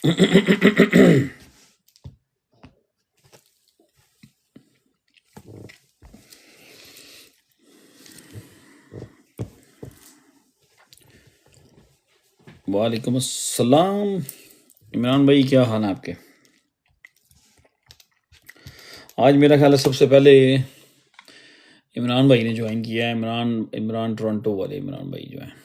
वालेकुम अस्सलाम। इमरान भाई क्या हाल है आपके? आज मेरा ख्याल है सबसे पहले इमरान भाई ने ज्वाइन किया है। इमरान इमरान टोरंटो वाले इमरान भाई जो है।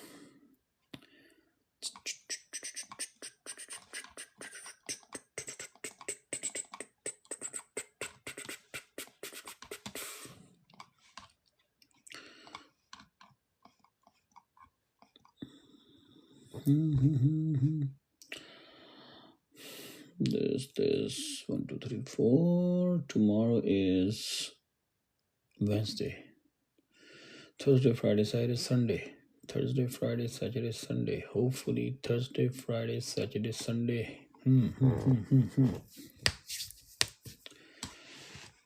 This 1 2 3 4. Tomorrow is Wednesday. Thursday, Friday, Saturday, Sunday. Thursday, Friday, Saturday, Sunday. Hopefully Thursday, Friday, Saturday, Sunday.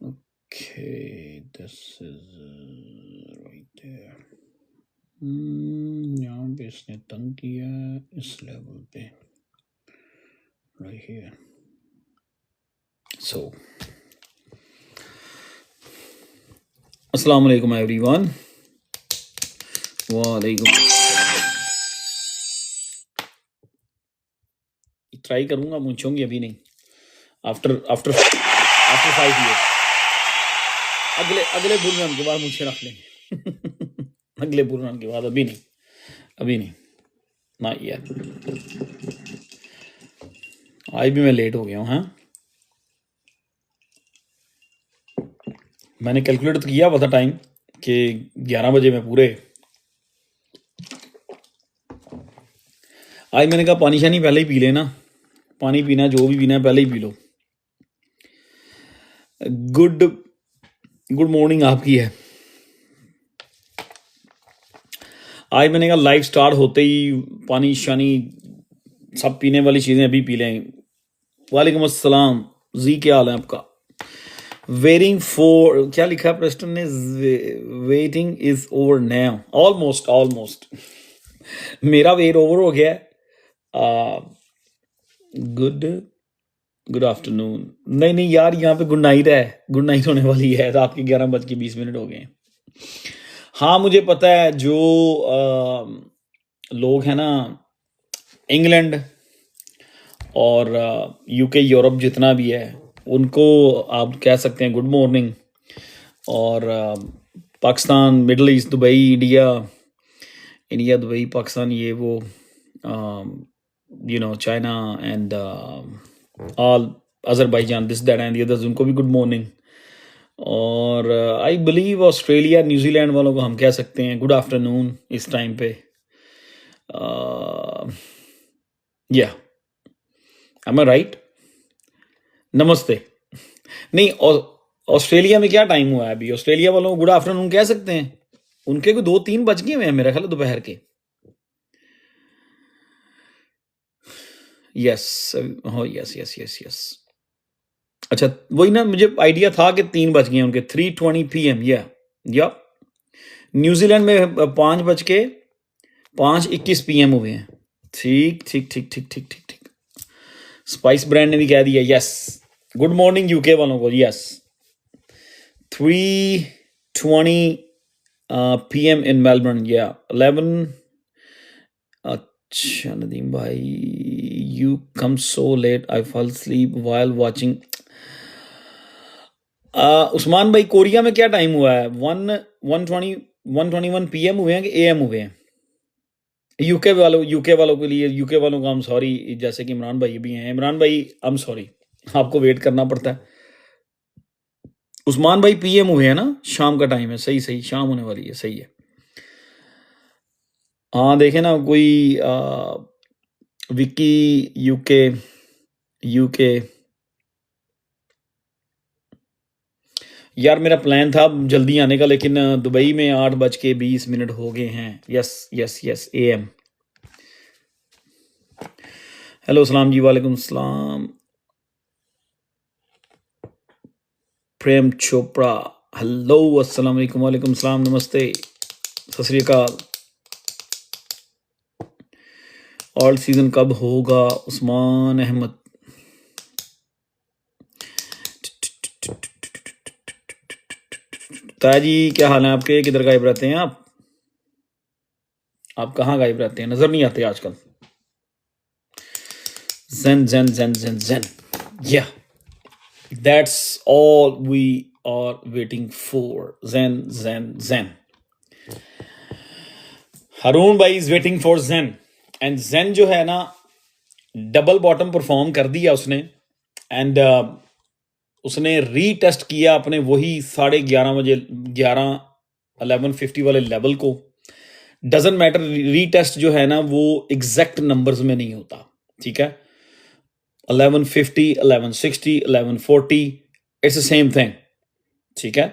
Okay, this is right there. यहाँ पे इसने तंग किया है इस लेवल पे, right here. So, अस्सलाम वालेकुम एवरीवन। वालेकुम। ट्राई करूंगा, पूछूंगी अभी नहीं। आफ्टर 5 years अगले बुलरन के बाद मुझे रख लेंगे। अगले बुलरन के बाद, अभी नहीं ना यार। आज भी मैं लेट हो गया हूँ। हाँ, मैंने कैलकुलेट तो किया हुआ था टाइम कि 11 बजे में पूरे। आज मैंने कहा पानी शानी पहले ही पी लेना, पानी पीना जो भी पीना है पहले ही पी लो। गुड मॉर्निंग आपकी है। आज मैंने कहा लाइव स्टार्ट होते ही पानी शानी सब पीने वाली चीजें अभी पी लें। वालेकुम अस्सलाम जी, क्या हाल है आपका? वेटिंग फॉर, क्या लिखा है प्रेस्टन ने? Waiting is over now. Almost मेरा वेट ओवर हो गया है। Good afternoon. नहीं यार, यहाँ पे गुड नाइट है, गुड नाइट होने वाली है। रात के 11:20 हो गए। हाँ मुझे पता है, जो लोग हैं ना इंग्लैंड और यूके यूरोप जितना भी है, उनको आप कह सकते हैं गुड मॉर्निंग। और Pakistan, middle east, Dubai, India Dubai Pakistan, ये वो China and all Azerbaijan, this that and the others, उनको भी गुड मॉर्निंग। और आई बिलीव ऑस्ट्रेलिया न्यूजीलैंड वालों को हम कह सकते हैं गुड आफ्टरनून इस टाइम पे। या एम आई राइट? नमस्ते। नहीं, ऑस्ट्रेलिया में क्या टाइम हुआ है अभी? ऑस्ट्रेलिया वालों को गुड आफ्टरनून कह सकते हैं? उनके को 2-3 बज गए हुए हैं मेरा ख्याल दोपहर के। Yes yes. अच्छा, वही ना, मुझे आइडिया था कि 3 बज गए उनके। 3:20 PM। या न्यूजीलैंड में 5:21 PM हुए हैं। ठीक। स्पाइस ब्रांड ने भी कह दिया यस। गुड मॉर्निंग यूके वालों को। Yes, 3:20 PM in Melbourne. या 11। अच्छा नदीम भाई, you come so let, I fall sleep while watching. Usman भाई, कोरिया में क्या टाइम हुआ है? 1:21 PM हुए हैं कि AM हुए हैं? यूके वालों के लिए, यूके वालों को I'm सॉरी, जैसे कि इमरान भाई भी हैं। इमरान भाई I'm सॉरी, आपको वेट करना पड़ता है। उस्मान भाई PM हुए हैं ना, शाम का टाइम है। सही, शाम होने वाली है। सही है। हाँ देखे ना, कोई विक्की यूके। यार मेरा प्लान था जल्दी आने का, लेकिन दुबई में 8:20 हो गए हैं। Yes AM। हेलो सलाम जी, वालेकुम सलाम। प्रेम चोपड़ा, हेलो, अस्सलाम वालेकुम। वालेकुम सलाम, नमस्ते, सत श्री अकाल। ऑल सीजन कब होगा? उस्मान अहमद, ताया जी क्या हाल है आपके? किधर गायब रहते हैं आप कहाँ गायब रहते हैं? नजर नहीं आते आजकल। Zen, zen, zen, zen, zen. Yeah, that's all we are waiting for. Zen, zen, zen. Haroon bhai is waiting for Zen. And Zen जो है ना डबल बॉटम परफॉर्म कर दिया उसने. एंड उसने रीटेस्ट किया अपने वही 11:30 बजे 11:50 वाले लेवल को. डजंट मैटर, रीटेस्ट जो है ना वो एग्जैक्ट नंबर्स में नहीं होता. ठीक है, 11:50, 11:60, 11:40, इट्स द सेम थिंग. ठीक है,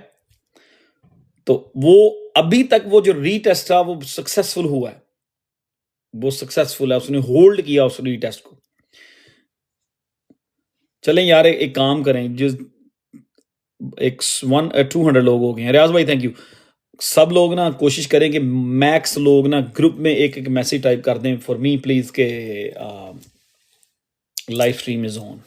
तो वो अभी तक वो जो रीटेस्ट था वो सक्सेसफुल हुआ है, वो सक्सेसफुल है. उसने होल्ड किया उस रीटेस्ट को. चलें यार, एक काम करें. जिस एक 200 लोग हो गए हैं. रियाज भाई थैंक यू. सब लोग ना कोशिश करें कि मैक्स लोग ना ग्रुप में एक एक मैसेज टाइप कर दें फॉर मी प्लीज के live stream is on.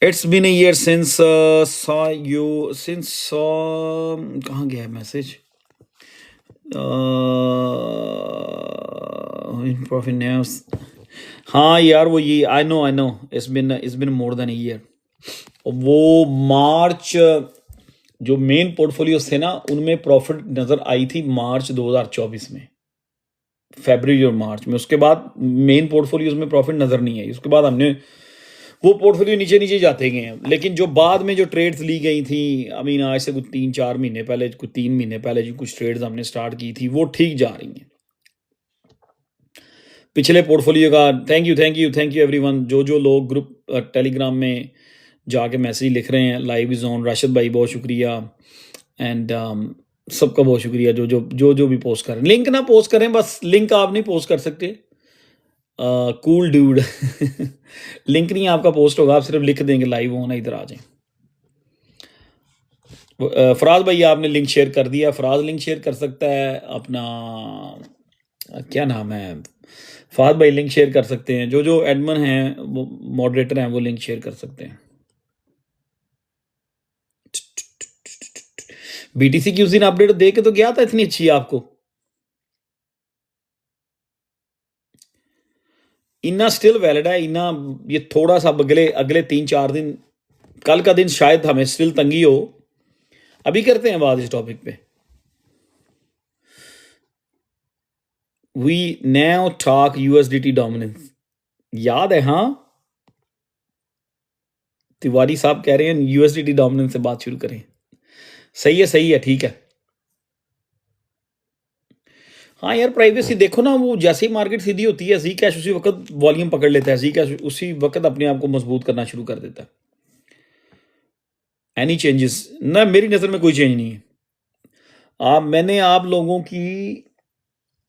It's been a year since saw you since कहाँ गया है मैसेज? Profit news. हाँ यार वो ये I know it's been more than a year. वो मार्च जो मेन पोर्टफोलियोज थे ना उनमें प्रॉफिट नजर आई थी मार्च 2024 में, फरवरी और मार्च में. उसके बाद मेन पोर्टफोलियोज में प्रॉफिट नजर नहीं आई. उसके बाद हमने वो पोर्टफोलियो नीचे नीचे जाते गए हैं. लेकिन जो बाद में जो ट्रेड्स ली गई थी, आई मीन आज से कुछ 3-4 महीने पहले, कुछ 3 महीने पहले जो कुछ ट्रेड्स हमने स्टार्ट की थी वो ठीक जा रही हैं. पिछले पोर्टफोलियो का थैंक यू एवरीवन. जो लोग ग्रुप टेलीग्राम में जाके मैसेज लिख रहे हैं, लाइव इज ऑन. राशिद भाई बहुत शुक्रिया. एंड सबका बहुत शुक्रिया जो भी पोस्ट करें. लिंक ना पोस्ट करें, बस लिंक आप नहीं पोस्ट कर सकते. कूल ड्यूड लिंक नहीं आपका पोस्ट होगा, आप सिर्फ लिख देंगे लाइव ऑन, इधर आ जाएं. फराज भाई आपने लिंक शेयर कर दिया. फराज लिंक शेयर कर सकता है अपना, क्या नाम है, फहद भाई लिंक शेयर कर सकते हैं. जो एडमिन हैं वो मॉडरेटर हैं वो लिंक शेयर कर सकते हैं. बीटीसी की उस दिन अपडेट दे के तो गया था, इतनी अच्छी है आपको. इतना स्टिल वैलिड है. इतना ये थोड़ा सा अगले 3-4 दिन, कल का दिन शायद हमें स्टिल तंगी हो. अभी करते हैं बात इस टॉपिक पे. We now talk USDT dominance. याद है? हाँ, तिवारी साहब कह रहे हैं यूएसडीटी डोमिनेंस से बात शुरू करें. सही है, ठीक है. हाँ यार, प्राइवेसी देखो ना, वो जैसे ही मार्केट सीधी होती है जी कैश उसी वक्त वॉल्यूम पकड़ लेता है. जी कैश उसी वक्त अपने आप को मजबूत करना शुरू कर देता है. एनी चेंजेस ना, मेरी नज़र में कोई चेंज नहीं है. मैंने आप लोगों की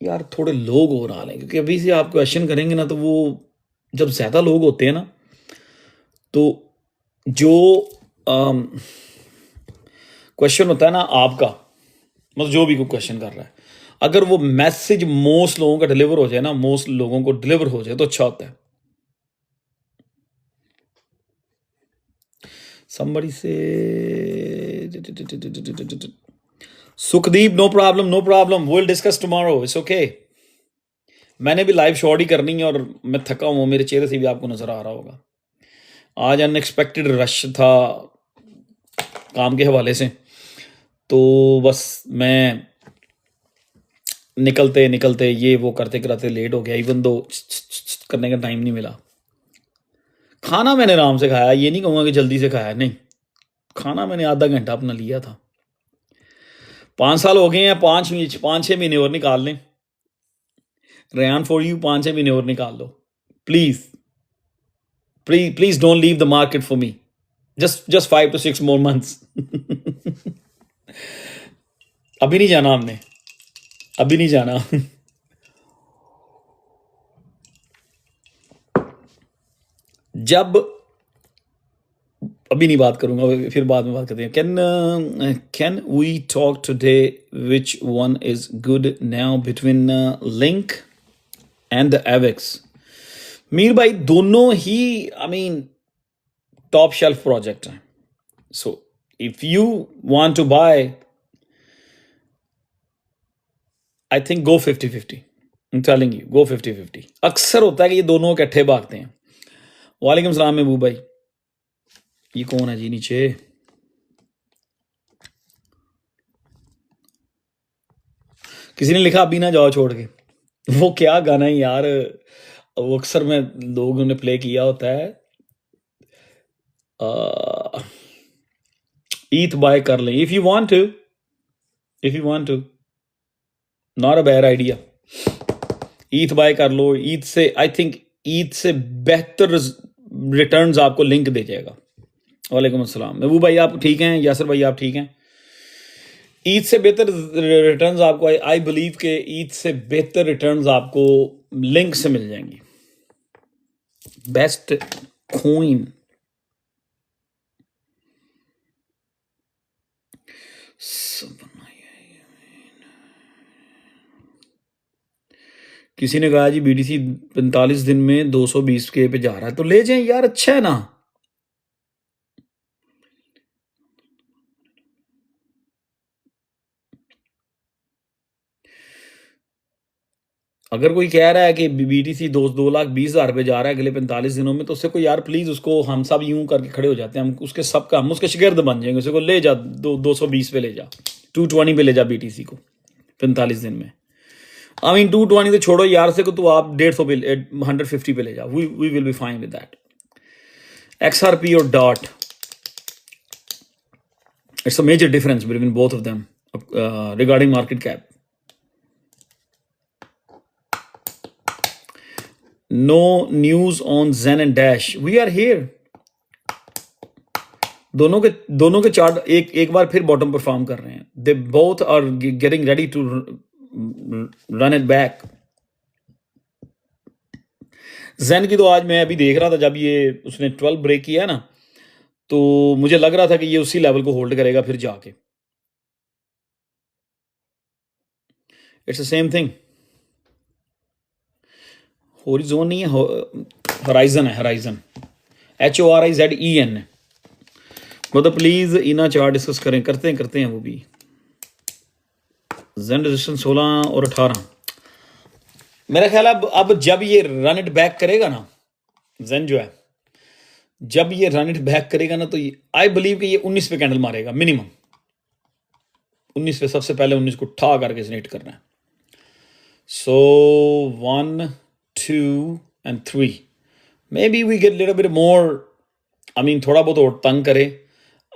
यार थोड़े लोग और आ लें, क्योंकि अभी से आप क्वेश्चन करेंगे ना तो वो जब ज़्यादा लोग होते हैं ना तो जो क्वेश्चन होता है ना आपका, मतलब जो भी कोई क्वेश्चन कर रहा है, अगर वो मैसेज मोस्ट लोगों का डिलीवर हो जाए ना, मोस्ट लोगों को डिलीवर हो जाए तो अच्छा होता है. somebody say Sukhdeep no problem we'll discuss tomorrow, it's okay. मैंने भी लाइव शॉर्ट ही करनी है और मैं थका हूँ, मेरे चेहरे से भी आपको नजर आ रहा होगा. आज अनएक्सपेक्टेड रश था काम के हवाले से, तो बस मैं निकलते ये वो करते कराते लेट हो गया. इवन दो करने का टाइम नहीं मिला. खाना मैंने आराम से खाया, ये नहीं कहूँगा कि जल्दी से खाया, नहीं. खाना मैंने आधा घंटा अपना लिया था. 5 साल हो गए हैं, 5-6 महीने और निकाल लें. रेहान फॉर यू 5-6 महीने और निकाल लो please don't leave the market for me. Just 5 to 6 more months. अभी नहीं जाना हमने, अभी नहीं जाना. जब अभी नहीं बात करूंगा, फिर बाद में बात करते हैं. Can we talk today which one is good now between link and the Avax? Mir भाई दोनों ही I mean top shelf project हैं. So if you want to buy, I think go 50-50. I'm telling you, go 50-50. अक्सर होता है कि ये दोनों इकट्ठे भागते हैं। वालेकुम सलाम महबूब भाई। ये कौन है जी नीचे? किसी ने लिखा अभी ना जाओ छोड़ के। वो क्या गाना है यार, वो अक्सर में लोगों ने प्ले किया होता है। ईथ बाय कर लें, if you want to, not a bad idea. ETH buy कर लो। ईथ से आई थिंक ईथ से बेहतर रिटर्न्स आपको लिंक दे जाएगा। वालेकुम अस्सलाम महबूब भाई, आप ठीक हैं? यासर भाई आप ठीक हैं? ईद से बेहतर रिटर्न्स आपको, आई बिलीव के ईद से बेहतर रिटर्न्स आपको लिंक से मिल जाएंगी। बेस्ट कॉइन किसी ने कहा जी बीटीसी 45 दिन में 220 के पे जा रहा है, तो ले जाएं यार, अच्छा है ना। अगर कोई कह रहा है कि बीटीसी 2,20,000 पे जा रहा है अगले 45 दिनों में, तो उससे को यार प्लीज, उसको हम सब यूं करके खड़े हो जाते हैं, हम उसके सबका, हम उसके शिगिर्द बन जाएंगे। उसको ले जा 220 पे ले जा, 220 पे ले जा बीटीसी को 45 दिन में। आई मीन 220 तो छोड़ो यार से को, तो आप 150 पे 150 पे ले जा, we will be fine with that. XRP और dot, it's a major difference between both of them regarding market cap. No news on Zen and dash, we are here. दोनों के चार्ट एक बार फिर बॉटम पर फॉर्म कर रहे हैं। They both are getting ready to run it back. Zen की तो आज मैं अभी देख रहा था, जब ये उसने 12 ब्रेक किया ना, तो मुझे लग रहा था कि ये उसी लेवल को होल्ड करेगा फिर जाके। It's the same thing. Horizon नहीं है, हराइजन है, हराइजन, HORIZEN। मतलब प्लीज इना चार्ट डिस्कस करें, करते हैं वो भी। Zen रेजिस्टेंस 16 और 18, मेरा ख्याल है अब जब ये रन इट बैक करेगा ना, Zen जो है, जब ये रन इट बैक करेगा ना, तो आई बिलीव कि ये 19 पे कैंडल मारेगा मिनिमम। 19 पे सबसे पहले 19 को ठा करके इसने हिट करना है। सो 1 2 and 3, maybe we get little bit more, I mean थोड़ा बहुत और तंग करे।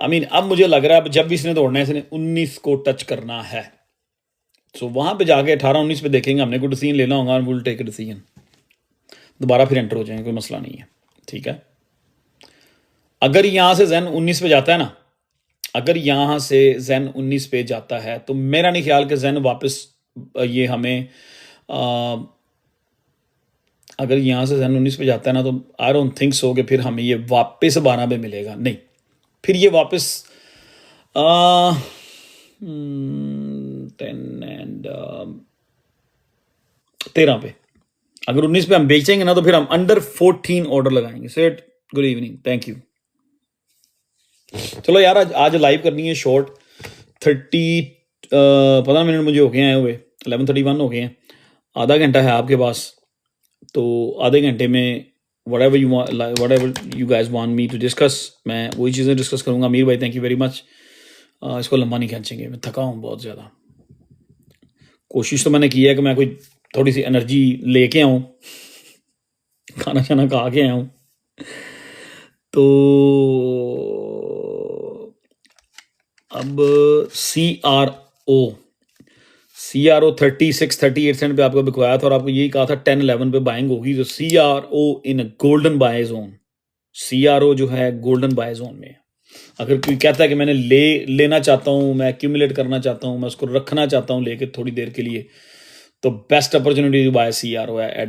I mean अब मुझे लग रहा है जब भी इसने तोड़ना है, इसने 19 को टच करना है। सो वहां पे जाके 18-19 पे देखेंगे, हमने कोई डिसीजन लेना होगा, विल टेक अ डिसीजन, दोबारा फिर एंटर हो जाएंगे, कोई मसला नहीं है, ठीक है। अगर यहां से Zen 19 पे जाता है ना, अगर यहां से Zen 19 पे जाता है, तो मेरा नहीं ख्याल कि Zen वापस ये हमें अगर यहां से Zen 19 पे जाता है ना, तो आई डोंट थिंक सो कि फिर हमें ये वापस 12 पे मिलेगा, नहीं, फिर ये वापस 10 एंड 13 पे, अगर 19 पे हम बेचेंगे ना, तो फिर हम अंडर 14 ऑर्डर लगाएंगे। Set, good evening, thank you. चलो यार, आज लाइव करनी है शॉर्ट, 15 मिनट मुझे हो गए आए हुए, 11:31 हो गए हैं, आधा घंटा है आपके पास, तो आधे घंटे में whatever you guys want me to discuss, मैं वही चीज़ें डिस्कस करूँगा। अमीर भाई थैंक यू वेरी मच। इसको लंबा नहीं खींचेंगे, मैं थका हूँ बहुत ज़्यादा। कोशिश तो मैंने की है कि मैं कोई थोड़ी सी एनर्जी लेके आऊँ, खाना शाना खा के आया हूँ, तो अब CRO 36-38 सेंट पे आपको बिकवाया था, और आपको यही कहा था 10-11 पे बाइंग होगी। तो CRO इन गोल्डन बाय जोन, CRO जो है गोल्डन बाय जोन में। अगर कोई कहता है कि मैंने लेना चाहता हूँ, मैं एक्यूमुलेट करना चाहता हूँ, मैं उसको रखना चाहता हूँ लेके थोड़ी देर के लिए, तो best opportunity to buy CRO है एट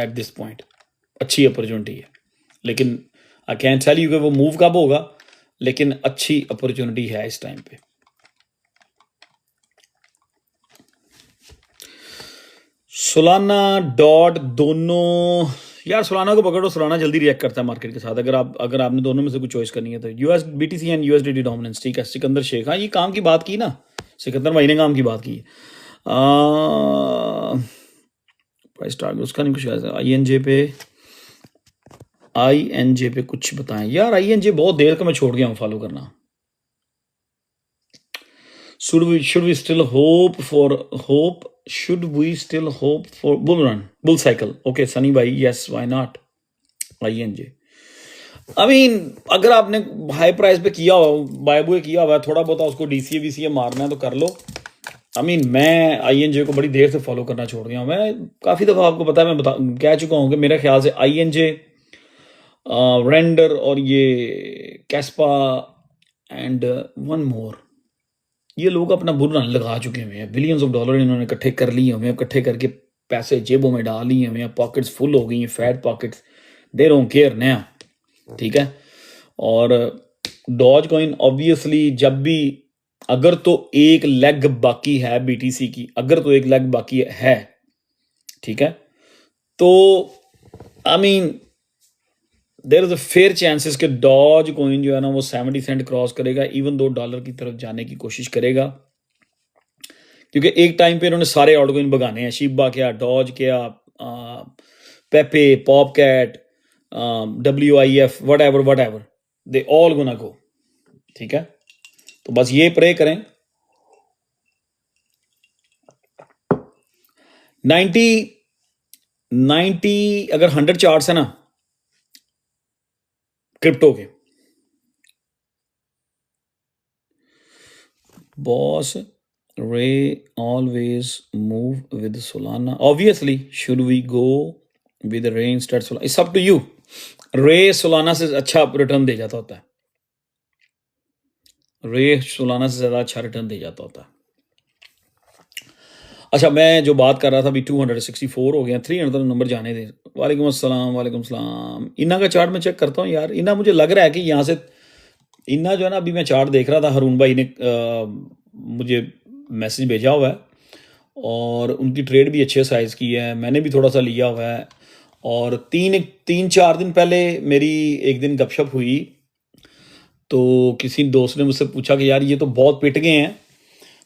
दिस पॉइंट। अच्छी अपॉर्चुनिटी है, लेकिन आई कैन टेल यू कि वो मूव कब होगा, लेकिन अच्छी अपॉर्चुनिटी है इस टाइम पे। सोलाना डॉट दोनों यार सोलाना को पकड़ो, सोलाना जल्दी रिएक्ट करता है मार्केट के साथ। अगर आपने दोनों में से कुछ चॉइस करनी है तो US BTC and USDT dominance, ठीक है। सिकंदर शेख, हाँ ये काम की बात की ना, सिकंदर भाई ने काम की बात की। प्राइस टारगेट उसका नहीं कुछ। आईएनजे पे कुछ बताएं यार। आईएनजे बहुत देर का मैं छोड़ गया हूँ फॉलो करना। Should we still hope for bull run, bull cycle? Okay, Sunny bhai, yes, why not? INJ. I mean, अगर आपने हाई प्राइस पे किया हो, बायबुए किया हुआ है, थोड़ा बहुत उसको डीसीए वीसीए मारना है तो कर लो। I mean, मैं आईएनजे को बड़ी देर से फॉलो करना छोड़ गया हूँ। मैं काफ़ी दफ़ा आपको पता है, मैं कह चुका हूँ कि मेरे ख्याल से आईएनजे, रेंडर और ये कैस्पा एंड वन मोर, ये लोग अपना बुरा लगा चुके हुए हैं। बिलियंस ऑफ डॉलर इन्होंने इकट्ठे कर लिए हुए हैं, इकट्ठे करके पैसे जेबों में डाल लिए हुए हैं, पॉकेट्स फुल हो गई हैं, fat pockets, they don't care नया, ठीक है। और डॉज कॉइन ऑब्वियसली जब भी, अगर तो एक लेग बाकी है बीटीसी की, अगर तो एक लेग बाकी है, ठीक है, तो I mean there is a fair chances कि डॉज कॉइन जो है ना वो 70 सेंट क्रॉस करेगा, इवन दो डॉलर की तरफ जाने की कोशिश करेगा। क्योंकि एक टाइम पे इन्होंने सारे ऑल्ट कॉइन भगाने हैं, शिबा क्या, डॉज क्या, पेपे, पॉपकैट, WIF, what ever, they all gonna go, ठीक है। तो बस ये प्रे करें। 90 अगर 100 चार्ट्स है ना क्रिप्टो के, boss Ray always move with Solana, obviously should we go with Ray instead Solana, it's up to you. Ray Solana से अच्छा रिटर्न दे जाता होता है, रे सोलाना से ज़्यादा अच्छा रिटर्न दे जाता होता है। अच्छा, मैं जो बात कर रहा था अभी 264 हो गया, 300 नंबर जाने दे। वालेकुम अस्सलाम। इन्ना का चार्ट मैं चेक करता हूँ यार। इन्ना मुझे लग रहा है कि यहाँ से इन्ना जो है ना, अभी मैं चार्ट देख रहा था, हरून भाई ने मुझे मैसेज भेजा हुआ है और उनकी ट्रेड भी अच्छे साइज़ की है, मैंने भी थोड़ा सा लिया हुआ है। और 3-4 दिन पहले मेरी एक दिन गपशप हुई तो किसी दोस्त ने मुझसे पूछा कि यार ये तो बहुत पिट गए हैं,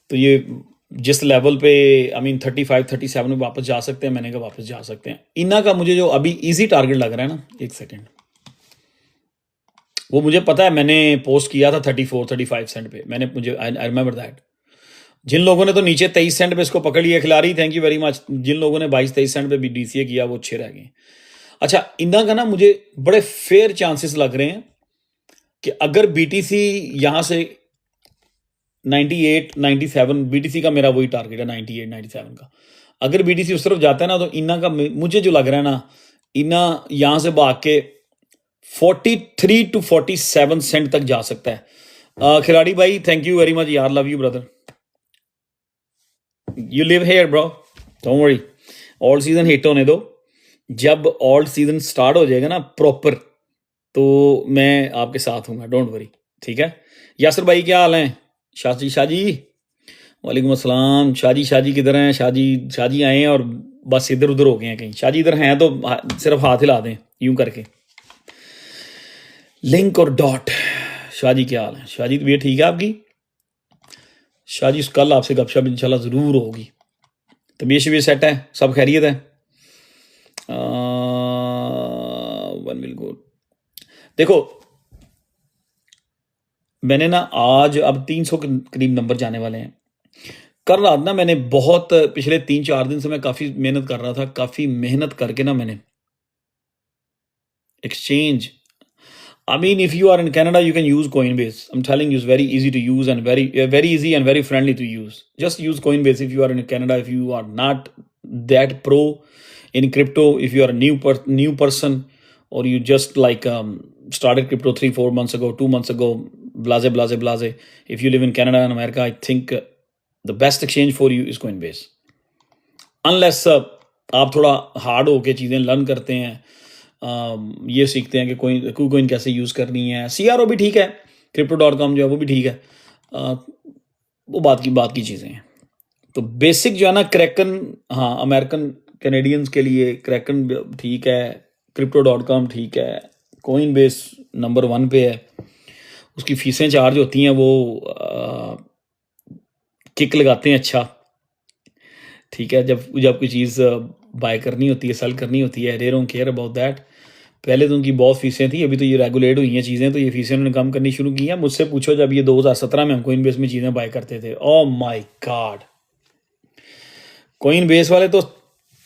तो ये जिस लेवल पे आई मीन 35-37 में वापस जा सकते हैं। मैंने कहा वापस जा सकते हैं। इन्ना का मुझे जो अभी इजी टारगेट लग रहा है ना, एक सेकेंड, वो मुझे पता है, मैंने पोस्ट किया था 34-35 सेंट पे, मुझे आई रिमेंबर दैट। जिन लोगों ने तो नीचे 23 सेंट पे इसको पकड़ लिया, खिलाड़ी थैंक यू वेरी मच। जिन लोगों ने 22-23 सेंट पे भी डीसीए किया वो अच्छे रह गए। अच्छा, इन्ना का ना मुझे बड़े फेयर चांसेस लग रहे हैं कि अगर बीटीसी यहाँ से 98-97, बीटीसी का मेरा वही टारगेट है 98-97 का, अगर बीटीसी उस तरफ जाता है ना तो इन्ना का मुझे जो लग रहा है ना, इन्ना यहाँ से भाग के 43-47 सेंट तक जा सकता है। खिलाड़ी भाई थैंक यू वेरी मच यार, love you brother, you live here bro, don't worry. All season hit होने दो, जब ऑल सीजन स्टार्ट हो जाएगा ना प्रॉपर, तो मैं आपके साथ हूँ, डोंट वरी, ठीक है। यासर भाई क्या हाल है? शाजी वालेकुम अस्सलाम। शाजी किधर हैं? शाजी आए हैं और बस इधर उधर हो गए हैं कहीं। शाजी इधर हैं तो सिर्फ हाथ हिला दें यूं करके, लिंक और डॉट। शाजी क्या हाल है? शाजी तबीयत ठीक है आपकी? शाजी कल आपसे गपशप इंशाल्लाह ज़रूर होगी। तबीयत शबीयत सेट है, सब खैरियत है? One will go. देखो मैंने ना आज अब 300 के करीब नंबर जाने वाले हैं। कल रात ना मैंने बहुत, पिछले 3-4 दिन से मैं काफ़ी मेहनत कर रहा था, काफ़ी मेहनत करके ना मैंने exchange. I mean, if you are in Canada, you can use Coinbase. I'm telling you, it's very easy to use and very easy and very friendly to use. Just use Coinbase if you are in Canada. If you are not that pro in crypto, if you are a new person, or you just like started crypto 3-4 months ago, 2 months ago, blase. If you live in Canada and America, I think the best exchange for you is Coinbase. Unless आप थोड़ा hard होके चीज़ें learn करते हैं, ये सीखते हैं कि कोइन कैसे यूज़ करनी है। CRO भी ठीक है, crypto.com जो है वो भी ठीक है, वो बात की चीज़ें हैं। तो बेसिक जो है ना क्रैकन, हाँ अमेरिकन कैनेडियंस के लिए क्रैकन ठीक है, crypto.com ठीक है, कोइन बेस नंबर 1 पे है, उसकी फीसें चार्ज होती हैं, वो किक लगाते हैं अच्छा, ठीक है। जब जब कोई चीज़ बाय करनी होती है, सेल करनी होती है, they don't care about that. पहले तो उनकी बहुत फीसें थी, अभी तो ये रेगुलेट हुई हैं चीज़ें, तो ये फीसें उन्होंने कम करनी शुरू की हैं। मुझसे पूछो जब ये 2017 में हम कोइन बेस में चीज़ें बाय करते थे, oh my God! Coin base वाले तो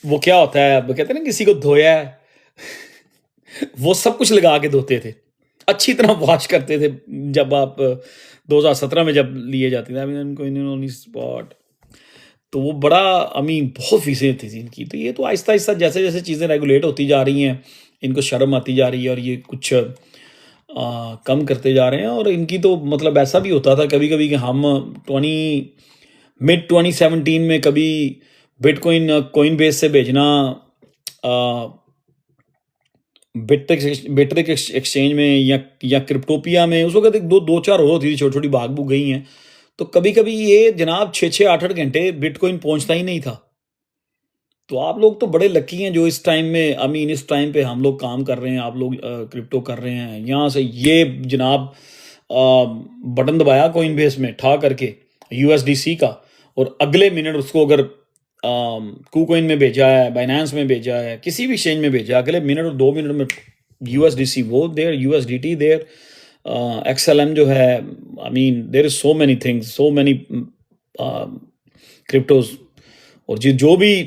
वो क्या होता है, अब कहते हैं ना किसी को धोया है, वो सब कुछ लगा के धोते थे, अच्छी तरह वॉश करते थे। जब आप 2017 में जब लिए जाते थे, I mean coin only spot, तो वो बड़ा बहुत फीसें थी इनकी। तो ये तो आहिस्ता आहिस्ता जैसे जैसे चीज़ें रेगुलेट होती जा रही हैं, इनको शर्म आती जा रही है और ये कुछ कम करते जा रहे हैं। और इनकी तो मतलब ऐसा भी होता था कभी कभी कि हम 2017 में कभी बिटकॉइन कोइन बेस से भेजना बिटरेक एक्सचेंज में या क्रिप्टोपिया में, उस वक्त दो चार और होती थी, छोटी छोटी भाग भूग गई हैं। तो कभी कभी ये जनाब 6-6 8-8 घंटे बिटकॉइन पहुंचता ही नहीं था। तो आप लोग तो बड़े लकी हैं जो इस टाइम में इस टाइम पे हम लोग काम कर रहे हैं, आप लोग क्रिप्टो कर रहे हैं। यहाँ से ये जनाब बटन दबाया कोइन बेस में ठा करके यूएसडीसी का, और अगले मिनट उसको अगर कूकोइन में भेजा है, बाइनेंस में भेजा है, किसी भी एक्सचेंज में भेजा, अगले मिनट और 2 मिनट में यूएसडीसी वो देयर, यूएसडीटी देयर, एक्सएलएम जो है, there is so many things, so many cryptos. और जो भी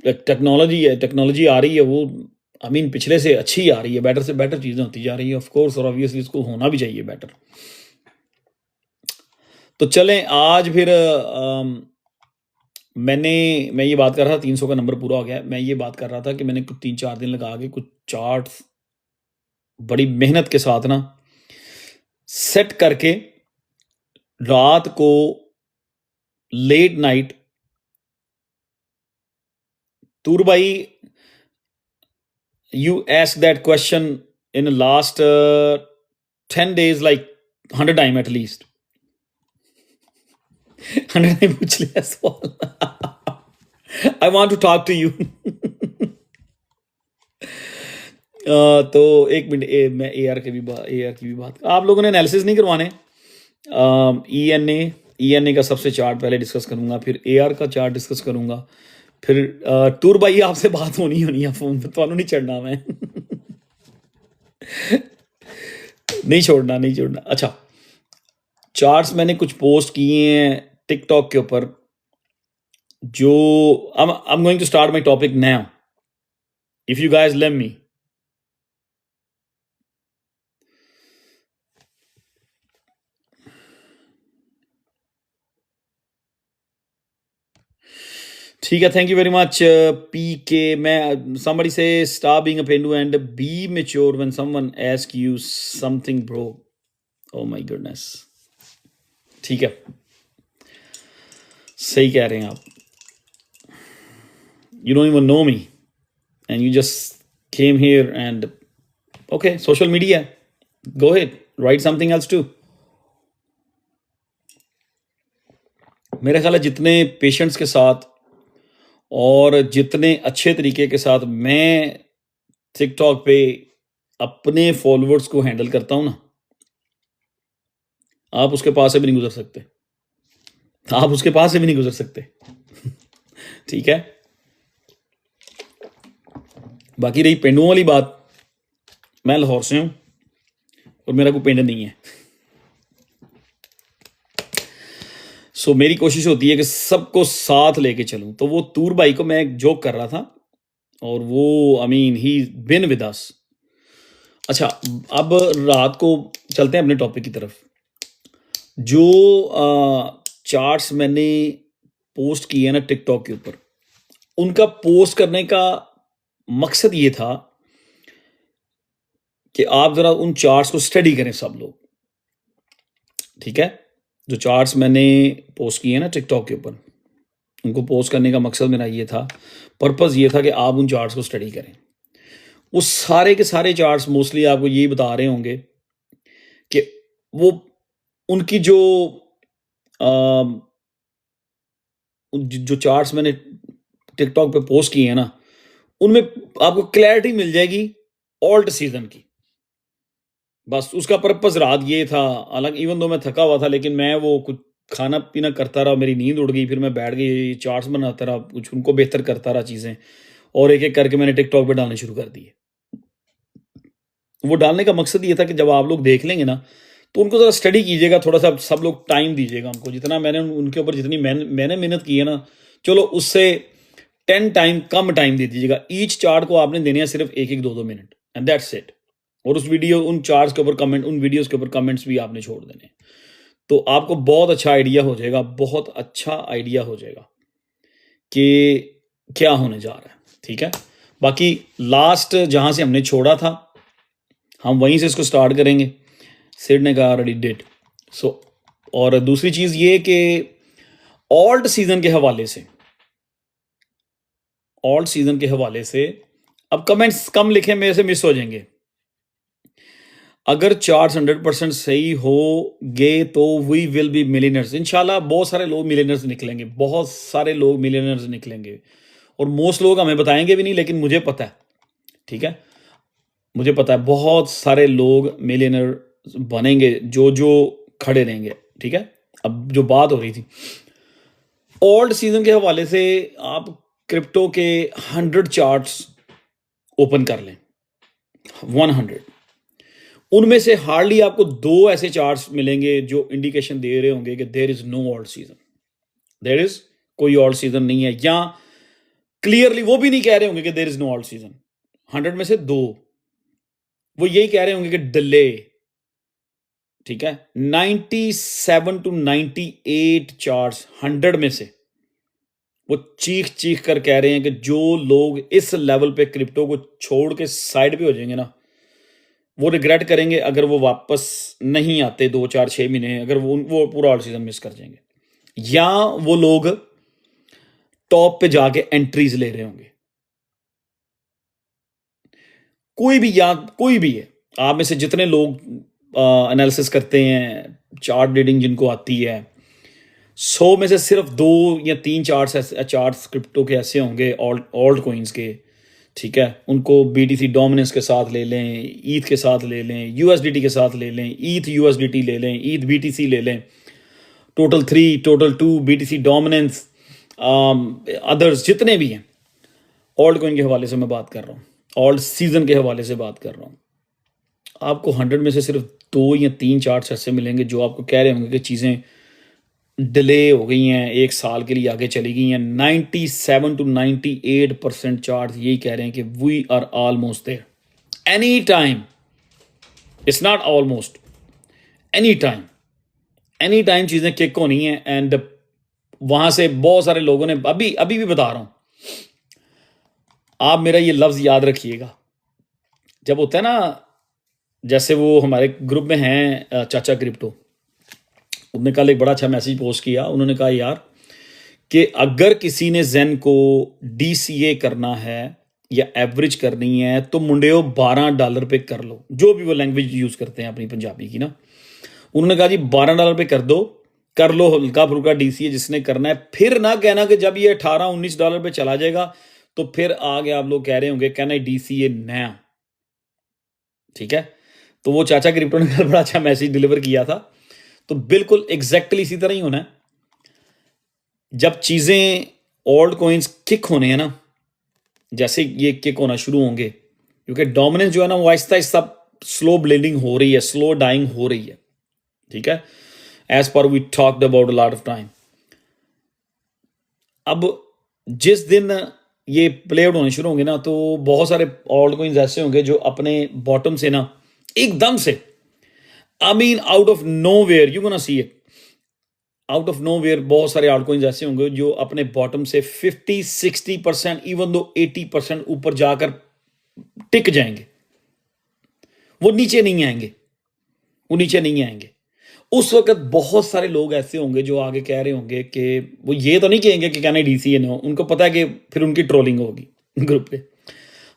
टेक्नोलॉजी आ रही है वो पिछले से अच्छी आ रही है, बेटर से बेटर चीज़ें होती जा रही है ऑफ कोर्स, और ऑब्वियसली इसको होना भी चाहिए बेटर। तो चलें आज फिर मैं ये बात कर रहा था, 300 का नंबर पूरा हो गया, मैं ये बात कर रहा था कि मैंने कुछ 3-4 दिन लगा के कुछ चार्ट्स बड़ी मेहनत के साथ ना सेट करके रात को लेट नाइट, तूर भाई you ask that question in the last 10 days like 100 time at least 100 time पूछ लिया सवाल। I want to talk to you। तो एक मिनट, मैं AR की भी बात, आप लोगों ने एनालिसिस नहीं करवाने। ENA का सबसे चार्ट पहले डिस्कस करूंगा, फिर AR का चार्ट डिस्कस करूंगा, फिर टूर भाई आपसे बात होनी है फोन पे, तो नहीं चढ़ना मैं। नहीं छोड़ना। अच्छा, चार्ट्स मैंने कुछ पोस्ट किए हैं टिकटॉक के ऊपर, जो I am going to start my topic now if you guys let me. ठीक है, thank you very much PK। मैं somebody say stop being a pendu and be mature when someone asks you something bro। oh my goodness, ठीक है, सही कह रहे हैं आप। You don't even know me and you just came here and okay, social media, go ahead, write something else too। मेरे ख्याल है जितने पेशेंट्स के साथ और जितने अच्छे तरीके के साथ मैं टिकटॉक पे अपने फॉलोअर्स को हैंडल करता हूं ना, आप उसके पास से भी नहीं गुजर सकते। ठीक है, बाकी रही पिंडों वाली बात, मैं लाहौर से हूं और मेरा कोई पिंड नहीं है। सो मेरी कोशिश होती है कि सबको साथ लेके चलूं। तो वो तूर भाई को मैं एक जोक कर रहा था, और वो ही बिन विद अस। अच्छा, अब रात को चलते हैं अपने टॉपिक की तरफ। जो चार्ट्स मैंने पोस्ट किए ना टिकटॉक के ऊपर, उनका पोस्ट करने का मकसद ये था कि आप जरा उन चार्ट्स को स्टडी करें सब लोग, ठीक है। जो चार्ट्स मैंने पोस्ट किए ना टिकटॉक के ऊपर, उनको पोस्ट करने का मकसद मेरा ये था, पर्पस ये था कि आप उन चार्ट्स को स्टडी करें। वो सारे के सारे चार्ट्स मोस्टली आपको यही बता रहे होंगे कि वो उनकी जो चार्ट्स मैंने टिकटॉक पे पोस्ट किए हैं ना, उनमें आपको क्लैरिटी मिल जाएगी ऑल्ट सीजन की। बस उसका पर्पस रात ये था, हालांकि इवन दो मैं थका हुआ था, लेकिन मैं वो कुछ खाना पीना करता रहा, मेरी नींद उड़ गई, फिर मैं बैठ गई चार्ट्स बनाता रहा, कुछ उनको बेहतर करता रहा चीज़ें, और एक एक करके मैंने टिकटॉक पे डालने शुरू कर दिए। वो डालने का मकसद ये था कि जब आप लोग देख लेंगे ना, तो उनको ज़रा स्टडी कीजिएगा, थोड़ा सा सब लोग टाइम दीजिएगा उनको, जितना मैंने उनके ऊपर जितनी मैंने मेहनत की है ना, चलो उससे 10 टाइम कम टाइम दे दीजिएगा। ईच चार्ट को आपने देने हैं सिर्फ एक एक 2-2 मिनट, एंड दैट्स इट। और उस वीडियो उन चार्ट्स के ऊपर कमेंट, उन वीडियोस के ऊपर कमेंट्स भी आपने छोड़ देने हैं। तो आपको बहुत अच्छा आइडिया हो जाएगा, बहुत अच्छा आइडिया हो जाएगा कि क्या होने जा रहा है। ठीक है, बाकी लास्ट जहां से हमने छोड़ा था हम वहीं से इसको स्टार्ट करेंगे। सिड ने कहा ऑलरेडी डिड सो। और दूसरी चीज ये कि ऑल्ट सीजन के हवाले से, ऑल्ट सीजन के हवाले से अब कमेंट्स कम लिखे, मेरे से मिस हो जाएंगे। अगर चार्ट्स 100% सही हो गए तो वी विल बी मिलियनर्स इंशाल्लाह। बहुत सारे लोग मिलियनर्स निकलेंगे, बहुत सारे लोग मिलियनर्स निकलेंगे, और मोस्ट लोग हमें बताएंगे भी नहीं, लेकिन मुझे पता है। ठीक है, मुझे पता है बहुत सारे लोग मिलियनर बनेंगे जो जो खड़े रहेंगे। ठीक है, अब जो बात हो रही थी ओल्ड सीजन के हवाले से, आप क्रिप्टो के 100 चार्ट्स ओपन कर लें, 100, उनमें से हार्डली आपको 2 ऐसे चार्ट्स मिलेंगे जो इंडिकेशन दे रहे होंगे कि there is no alt season, there is कोई ऑल्ट सीजन नहीं है, या क्लियरली वो भी नहीं कह रहे होंगे कि there is no alt season. 100 में से 2 वो यही कह रहे होंगे कि डिले। ठीक है, 97 to 98 चार्ट्स 100 में से वो चीख चीख कर कह रहे हैं कि जो लोग इस लेवल पे क्रिप्टो को छोड़ के साइड पे हो जाएंगे ना, वो रिग्रेट करेंगे अगर वो वापस नहीं आते 2-4-6 महीने, अगर वो पूरा ऑल सीजन मिस कर जाएंगे, या वो लोग टॉप पे जाके एंट्रीज ले रहे होंगे। कोई भी, या कोई भी है आप में से जितने लोग एनालिसिस करते हैं, चार्ट रीडिंग जिनको आती है, 100 में से सिर्फ 2 या 3 चार्ट्स क्रिप्टो के ऐसे होंगे, ऑल्ट कॉइन्स के। ठीक है, उनको बीटीसी डोमिनेंस के साथ ले लें, ईथ के साथ ले लें, यूएसडीटी के साथ ले लें, ईथ यूएसडीटी ले लें, ईथ बीटीसी ले लें, total 3, total 2, BTC dominance, others जितने भी हैं। ऑल्ट कॉइन के हवाले से मैं बात कर रहा हूँ, ऑल्ट सीजन के हवाले से बात कर रहा हूँ। आपको 100 में से सिर्फ 2 या 3 चार्ट्स ऐसे मिलेंगे जो आपको कह रहे होंगे कि चीज़ें डिले हो गई हैं, 1 साल के लिए आगे चली गई हैं। 97 to 98% चार्ट्स यही कह रहे हैं कि we are almost there. Any time, it's not almost, any time, any time चीज़ें किक होनी है। एंड वहां से बहुत सारे लोगों ने अभी भी बता रहा हूं, आप मेरा ये लफ्ज़ याद रखिएगा। जब होता है ना, जैसे वो हमारे ग्रुप में हैं चाचा क्रिप्टो, उन्होंने कल एक बड़ा अच्छा मैसेज पोस्ट किया। उन्होंने कहा यार कि अगर किसी ने जेन को डीसीए करना है या एवरेज करनी है तो मुंडेओ $12 पे कर लो, जो भी वो लैंग्वेज यूज़ करते हैं अपनी पंजाबी की ना। उन्होंने कहा जी $12 पे कर दो, कर लो हल्का फुल्का डीसीए जिसने करना है। फिर ना कहना कि जब ये $18-19 पे चला जाएगा तो फिर आगे आप लोग कह रहे होंगे कहना डीसीए नया। ठीक है, तो वो चाचा क्रिप्टो ने कल बड़ा अच्छा मैसेज डिलीवर किया था। तो बिल्कुल एग्जैक्टली इसी तरह ही होना है। जब चीज़ें ओल्ड कॉइन्स किक होने हैं ना, जैसे ये किक होना शुरू होंगे, क्योंकि डोमिनेंस जो है ना वो आहिस्ता आहिस्ता स्लो ब्लेंडिंग हो रही है, स्लो डाइंग हो रही है। ठीक है, as per we talked about a lot of time. अब जिस दिन ये प्ले आउट होने शुरू होंगे ना, तो बहुत सारे ओल्ड कॉइन्स ऐसे होंगे जो अपने बॉटम से ना एकदम से, I mean out of nowhere, you gonna see it, out of nowhere बहुत सारे आल्ट कॉइन्स ऐसे होंगे जो अपने बॉटम से 50-60%, इवन दो 80% ऊपर जाकर टिक जाएंगे। वो नीचे नहीं आएंगे, वो नीचे नहीं आएंगे। उस वक्त बहुत सारे लोग ऐसे होंगे जो आगे कह रहे होंगे कि वो ये तो नहीं कहेंगे कि कहना डीसीए ने हो, उनको पता है कि फिर उनकी ट्रोलिंग होगी ग्रुप पे।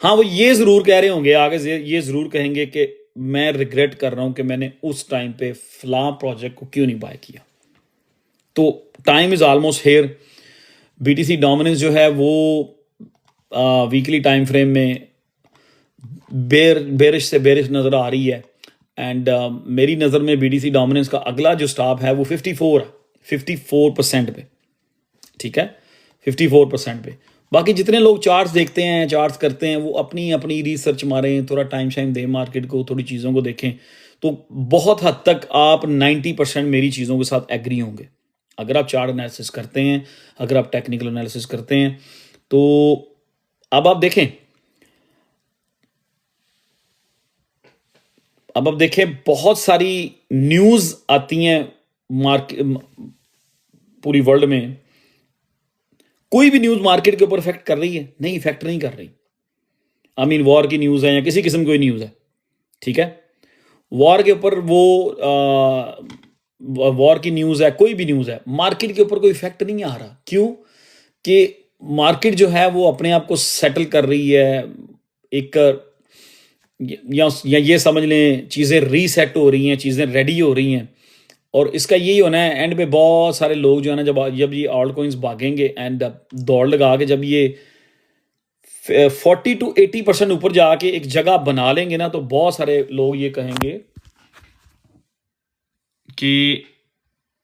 हाँ, वो ये जरूर कह रहे होंगे आगे से, ये जरूर कहेंगे कि मैं रिग्रेट कर रहा हूं कि मैंने उस टाइम पे फलां प्रोजेक्ट को क्यों नहीं बाय किया। तो time is almost here. BTC dominance जो है वो वीकली टाइम फ्रेम में बेरिश से बेरिश नज़र आ रही है। एंड मेरी नज़र में बीडीसी डोमिनेंस का अगला जो स्टॉप है वो 54 है, 54% पे, ठीक है, 54% पे। बाकी जितने लोग चार्ट्स देखते हैं, चार्ट्स करते हैं, वो अपनी अपनी रिसर्च मारें, थोड़ा टाइम शाइम दें मार्केट को, थोड़ी चीज़ों को देखें, तो बहुत हद तक आप 90% मेरी चीज़ों के साथ एग्री होंगे। अगर आप चार्ट एनालिसिस करते हैं, अगर आप टेक्निकल एनालिसिस करते हैं, तो अब आप देखें, अब आप देखें बहुत सारी न्यूज़ आती हैं मार्केट, पूरी वर्ल्ड में। कोई भी न्यूज़ मार्केट के ऊपर इफेक्ट कर रही है? नहीं, इफेक्ट नहीं कर रही। आई मीन वॉर की न्यूज़ है या किसी किस्म की कोई न्यूज़ है, ठीक है, वॉर के ऊपर वो वॉर की न्यूज़ है, कोई भी न्यूज़ है, मार्केट के ऊपर कोई इफेक्ट नहीं आ रहा। क्यों? कि मार्केट जो है वो अपने आप को सेटल कर रही है, एक या ये समझ लें चीज़ें रीसेट हो रही हैं, चीज़ें रेडी हो रही हैं। और इसका यही होना है, एंड पे बहुत सारे लोग जो है ना, जब ये ऑल्ट कॉइन्स भागेंगे एंड दौड़ लगा के जब ये 40 to 80% ऊपर जाके एक जगह बना लेंगे ना, तो बहुत सारे लोग ये कहेंगे कि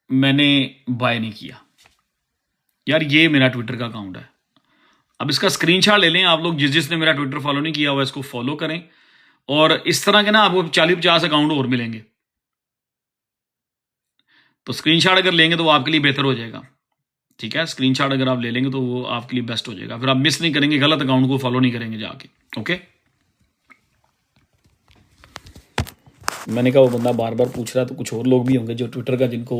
मैंने बाय नहीं किया। यार ये मेरा ट्विटर का अकाउंट है, अब इसका स्क्रीनशॉट ले लें आप लोग, जिसने मेरा ट्विटर फॉलो नहीं किया हुआ इसको फॉलो करें, और इस तरह के ना आपको 40-50 अकाउंट और मिलेंगे। तो स्क्रीनशॉट अगर लेंगे तो वो आपके लिए बेहतर हो जाएगा, ठीक है, स्क्रीनशॉट अगर आप ले लेंगे तो वो आपके लिए बेस्ट हो जाएगा, फिर आप मिस नहीं करेंगे, गलत अकाउंट को फॉलो नहीं करेंगे जाके। ओके, मैंने कहा वो बंदा बार बार पूछ रहा है, तो कुछ और लोग भी होंगे जो ट्विटर का जिनको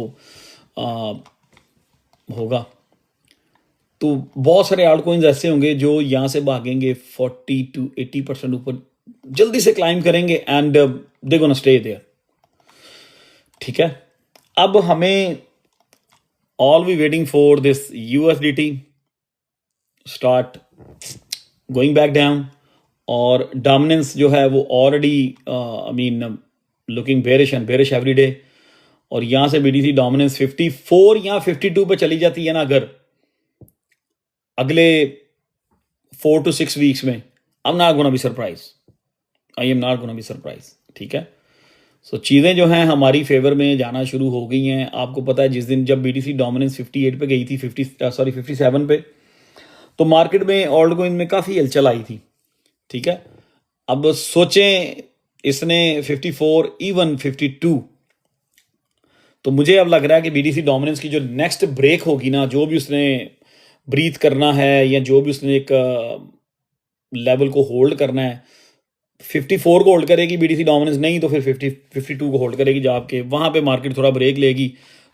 होगा, तो बहुत सारे आल्ट कॉइन्स ऐसे होंगे जो यहाँ से भागेंगे 40 to 80% ऊपर, जल्दी से क्लाइम करेंगे and they gonna stay there, ठीक है। अब हमें all we waiting for this USDT start going back down, और डोमिनेंस जो है वो already I mean looking bearish and bearish every day, और यहाँ से बीडीसी डोमिनेंस 54 या 52 पे चली जाती है ना अगर अगले 4 to 6 वीक्स में, I am not gonna be surprise, I am not gonna be surprise, ठीक है। सो चीज़ें जो हैं हमारी फेवर में जाना शुरू हो गई हैं। आपको पता है जिस दिन जब बीटीसी डोमिनेंस 58 पे गई थी, 57 पे, तो मार्केट में ऑल्ट कॉइन में काफ़ी हलचल आई थी, ठीक है। अब सोचें इसने 54 इवन 52, तो मुझे अब लग रहा है कि बीटीसी डोमिनेंस की जो नेक्स्ट ब्रेक होगी ना, जो भी उसने ब्रीथ करना है या जो भी उसने एक लेवल को होल्ड करना है, 54 को होल्ड करेगी बीडीसी डोमिनेंस, नहीं तो फिर 52 को होल्ड करेगी जाके, वहां पे मार्केट थोड़ा ब्रेक लेगी,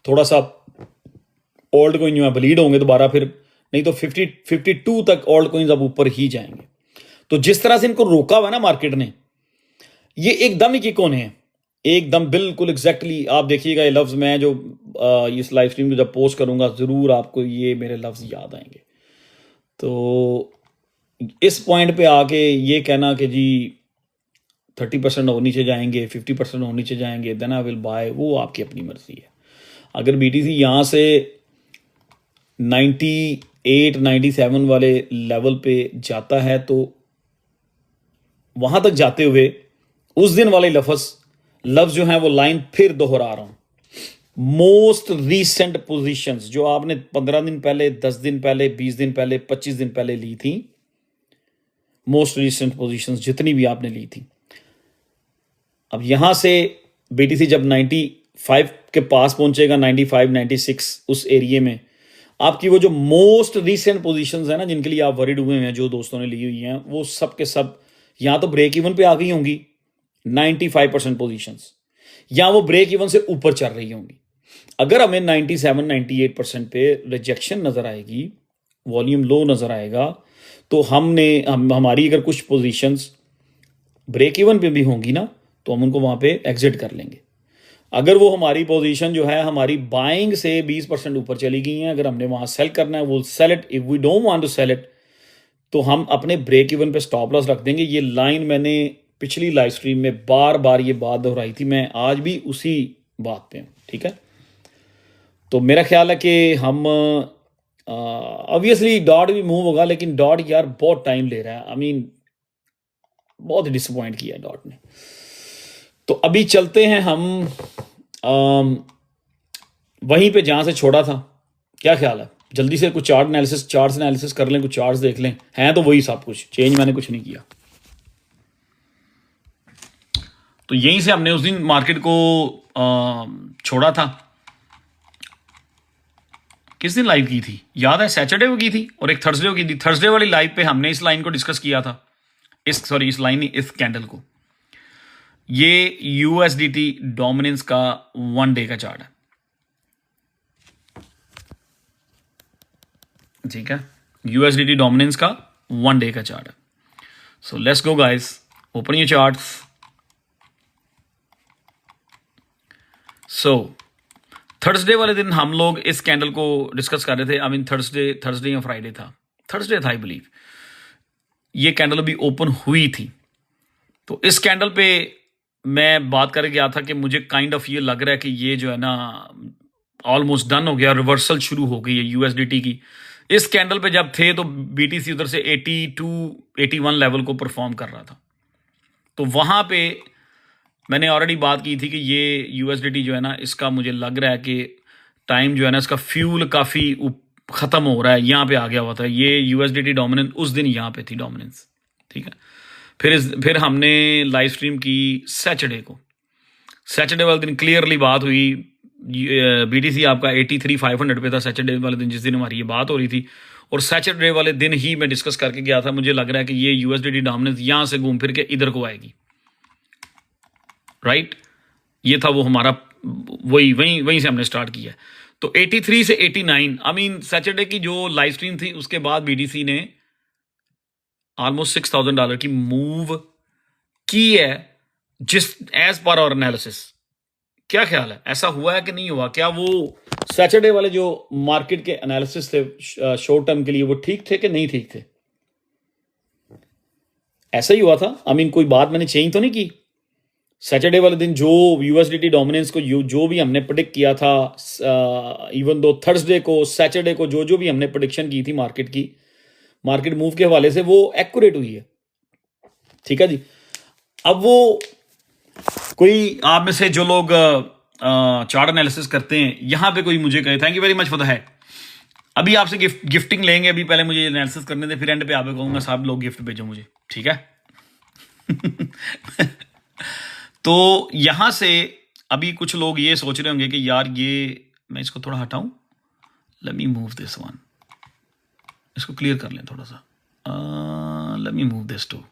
थोड़ा सा ओल्ड कोइन जो है ब्लीड होंगे दोबारा, फिर नहीं तो 52 तक ओल्ड कोइंस अब ऊपर ही जाएंगे। तो जिस तरह से इनको रोका हुआ ना मार्केट ने, ये एकदम ही किक होने हैं, एकदम बिल्कुल एग्जैक्टली। आप देखिएगा ये लफ्ज मैं जो इस लाइव स्ट्रीम को जब पोस्ट करूंगा, जरूर आपको ये मेरे लफ्ज याद आएंगे। तो इस पॉइंट पे आके ये कहना कि जी 30% और नीचे जाएंगे, 50% और नीचे जाएंगे, देन आई विल बाय, वो आपकी अपनी मर्जी है। अगर बीटीसी यहाँ से 98 97 वाले लेवल पे जाता है, तो वहां तक जाते हुए उस दिन वाले लफ्ज जो है वो लाइन फिर दोहरा रहा हूं, मोस्ट रीसेंट पोजीशंस जो आपने 15 दिन पहले, 10 दिन पहले, 20 दिन पहले, 25 दिन पहले ली थी, मोस्ट रीसेंट पोजीशंस जितनी भी आपने ली थी, अब यहां से बीटीसी जब 95 के पास पहुंचेगा, 95 96 उस एरिया में, आपकी वो जो मोस्ट रीसेंट पोजीशंस है ना, जिनके लिए आप वरीड हुए हैं, जो दोस्तों ने ली हुई हैं, वो सब के सब या तो ब्रेक इवन पे आ गई होंगी 95% पोजीशंस, या वो ब्रेक इवन से ऊपर चल रही होंगी। अगर हमें 97-98% पे रिजेक्शन नजर आएगी, वॉल्यूम लो नजर आएगा, तो हमारी अगर कुछ पोजीशंस ब्रेक इवन पे भी होंगी ना, तो हम उनको वहां पे एग्जिट कर लेंगे। अगर वो हमारी पोजीशन जो है हमारी बाइंग से 20% ऊपर चली गई है, अगर हमने वहां सेल करना है, वो sell it. If we don't want to sell it, तो हम अपने ब्रेक इवन पे स्टॉप लॉस रख देंगे। ये लाइन मैंने पिछली लाइव स्ट्रीम में बार बार ये बात दोहराई थी, मैं आज भी उसी बात पे हूँ, ठीक है। तो मेरा ख्याल है कि हम ऑब्वियसली डॉट भी मूव होगा, लेकिन डॉट यार बहुत टाइम ले रहा है। आई मीन बहुत ही डिसअपॉइंट किया डॉट ने। तो अभी चलते हैं हम वहीं पे जहां से छोड़ा था। क्या ख्याल है, जल्दी से कुछ चार्ट एनालिसिस कर लें, कुछ चार्ट्स देख लें, हैं तो वही सब कुछ, चेंज मैंने कुछ नहीं किया। तो यहीं से हमने उस दिन मार्केट को छोड़ा था। किस दिन लाइव की थी याद है? सैटरडे को की थी और एक थर्सडे को की थी। थर्सडे वाली लाइव पे हमने इस लाइन को डिस्कस किया था, इस लाइन नहीं, इस कैंडल को। ये यूएसडीटी डोमिनेंस का 1 डे का चार्ट है, ठीक है। यूएसडीटी डोमिनेंस का 1 डे का चार्ट है। So let's go guys, open your charts. So Thursday वाले दिन हम लोग इस कैंडल को डिस्कस कर रहे थे। आई मीन थर्सडे या फ्राइडे था, थर्सडे था आई बिलीव। ये कैंडल अभी ओपन हुई थी। तो इस कैंडल पे मैं बात करके गया था कि मुझे काइंड ऑफ ये लग रहा है कि ये जो है ना ऑलमोस्ट डन हो गया, रिवर्सल शुरू हो गई है यूएसडीटी की। इस कैंडल पे जब थे तो बीटीसी उधर से 82 81 लेवल को परफॉर्म कर रहा था। तो वहां पे मैंने ऑलरेडी बात की थी कि ये यूएसडीटी जो है ना, इसका मुझे लग रहा है कि टाइम जो है ना, इसका फ्यूल काफ़ी ख़त्म हो रहा है। यहाँ पे आ गया हुआ था ये यूएसडीटी डोमिनेंस, उस दिन यहाँ पे थी डोमिनेंस, ठीक है। फिर हमने लाइव स्ट्रीम की सैटरडे को। सैटरडे वाले दिन क्लियरली बात हुई, बीटीसी आपका 83,500 पे था सैटरडे वाले दिन, जिस दिन हमारी ये बात हो रही थी। और सैटरडे वाले दिन ही मैं डिस्कस करके गया था, मुझे लग रहा है कि ये यूएसडीटी डोमिनेंस यहाँ से घूम फिर के इधर को आएगी, राइट। ये था वो हमारा, वहीं से हमने स्टार्ट किया। तो 83 से 89, आई मीन सैटरडे की जो लाइव स्ट्रीम थी उसके बाद बीडीसी ने ऑलमोस्ट $6,000 की मूव की है, जिस एज पर आवर एनालिसिस। क्या ख्याल है, ऐसा हुआ है कि नहीं हुआ? क्या वो सैटरडे वाले जो मार्केट के एनालिसिस थे शॉर्ट टर्म के लिए, वो ठीक थे कि नहीं ठीक थे? ऐसा ही हुआ था। आई मीन कोई बात मैंने चेंज तो नहीं की। सैटरडे वाले दिन जो यूएसडीटी डोमिनेंस को जो भी हमने प्रेडिक्ट किया था, इवन दो थर्सडे को सैटरडे को जो भी हमने प्रेडिक्शन की थी मार्केट की, मार्केट मूव के हवाले से, वो एक्यूरेट हुई है, ठीक है जी। अब वो कोई आप में से जो लोग चार्ट एनालिसिस करते हैं, यहां पे कोई मुझे कहे thank you very much for the hack. अभी आपसे गिफ्टिंग लेंगे, अभी पहले मुझे एनालिसिस करने दे, फिर एंड पे आप कहूंगा साहब लोग गिफ्ट भेजो मुझे, ठीक है। तो यहां से अभी कुछ लोग ये सोच रहे होंगे कि यार ये, मैं इसको थोड़ा हटाऊं, let me move this one, इसको क्लियर कर लें थोड़ा सा, let me move this too.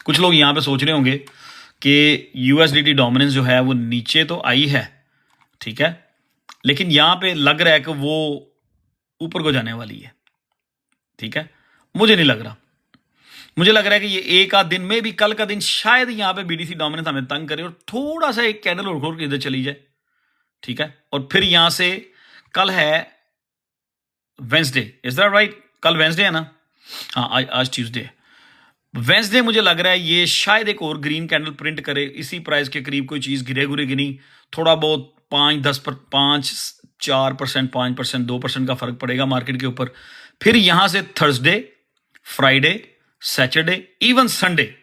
कुछ लोग यहां पे सोच रहे होंगे कि यूएसडीटी डोमिनेंस जो है वो नीचे तो आई है, ठीक है, लेकिन यहां पे लग रहा है कि वो ऊपर को जाने वाली है, ठीक है। मुझे नहीं लग रहा, मुझे लग रहा है कि ये एक आध दिन में भी, कल का दिन शायद यहां पे बीडीसी डोमिनेंस हमें तंग करे और थोड़ा सा एक कैंडल और खोल के इधर चली जाए, ठीक है। और फिर यहां से, कल है वेंसडे, इज दैट राइट? कल वेंसडे है ना? हाँ, आज ट्यूसडे। वेंसडे मुझे लग रहा है ये शायद एक और ग्रीन कैंडल प्रिंट करे, इसी प्राइस के करीब कोई चीज गिरेगी नहीं, थोड़ा बहुत 5-4%, 5%, 2% का फर्क पड़ेगा मार्केट के ऊपर। फिर यहां से Thursday, Friday, Saturday, even Sunday,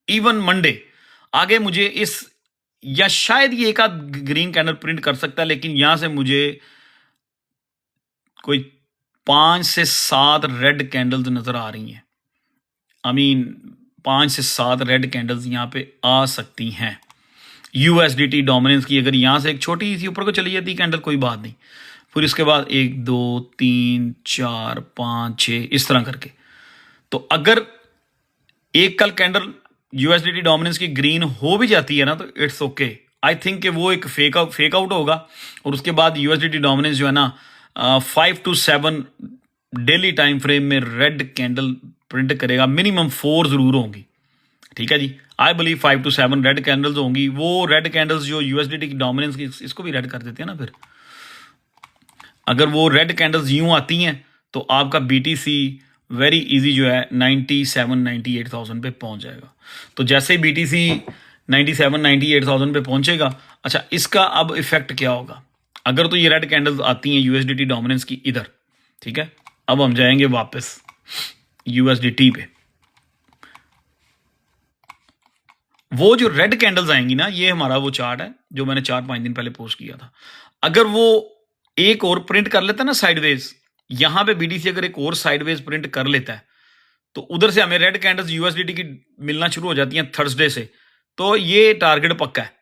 even Monday आगे मुझे इस, या शायद ये एक आध ग्रीन कैंडल प्रिंट कर सकता है, लेकिन यहां से मुझे कोई 5 से 7 रेड कैंडल्स नजर आ रही हैं। आई मीन 5 से 7 रेड कैंडल्स यहां पे आ सकती हैं यूएसडीटी डोमिनेंस की। अगर यहां से एक छोटी सी ऊपर को चली जाती कैंडल, कोई बात नहीं, फिर इसके बाद 1 2 3 4 5 6 इस तरह करके। तो अगर एक कल कैंडल यूएसडीटी डोमिनेंस की ग्रीन हो भी जाती है ना, तो इट्स ओके। आई थिंक कि वो एक फेक आउट होगा, और उसके बाद यूएसडीटी डोमिनेंस जो है ना 5 to 7 डेली टाइम फ्रेम में रेड कैंडल प्रिंट करेगा, मिनिमम 4 जरूर होंगी, ठीक है जी। I believe 5 to 7 red candles होंगी। वो रेड कैंडल्स जो यूएसडीटी की डोमिनेंस की, इसको भी रेड कर देते हैं ना। फिर अगर वो रेड कैंडल्स यूं आती हैं तो आपका बीटीसी वेरी इजी जो है 97-98,000 पे पहुंच जाएगा। तो जैसे ही बीटीसी 97-98,000 पे पहुंचेगा, अच्छा इसका अब इफेक्ट क्या होगा? अगर तो ये रेड कैंडल्स आती हैं यूएसडीटी डोमिनेंस की इधर, ठीक है। अब हम जाएंगे वापस यूएसडीटी पे। वो जो रेड कैंडल्स आएंगी ना, ये हमारा वो चार्ट है जो मैंने 4-5 दिन पहले पोस्ट किया था। अगर वो एक और प्रिंट कर लेता है ना साइडवेज, यहां पे बीडीसी अगर एक और साइडवेज प्रिंट कर लेता है, तो उधर से हमें रेड कैंडल्स यूएसडीटी की मिलना शुरू हो जाती हैं थर्सडे से। तो ये टारगेट पक्का है,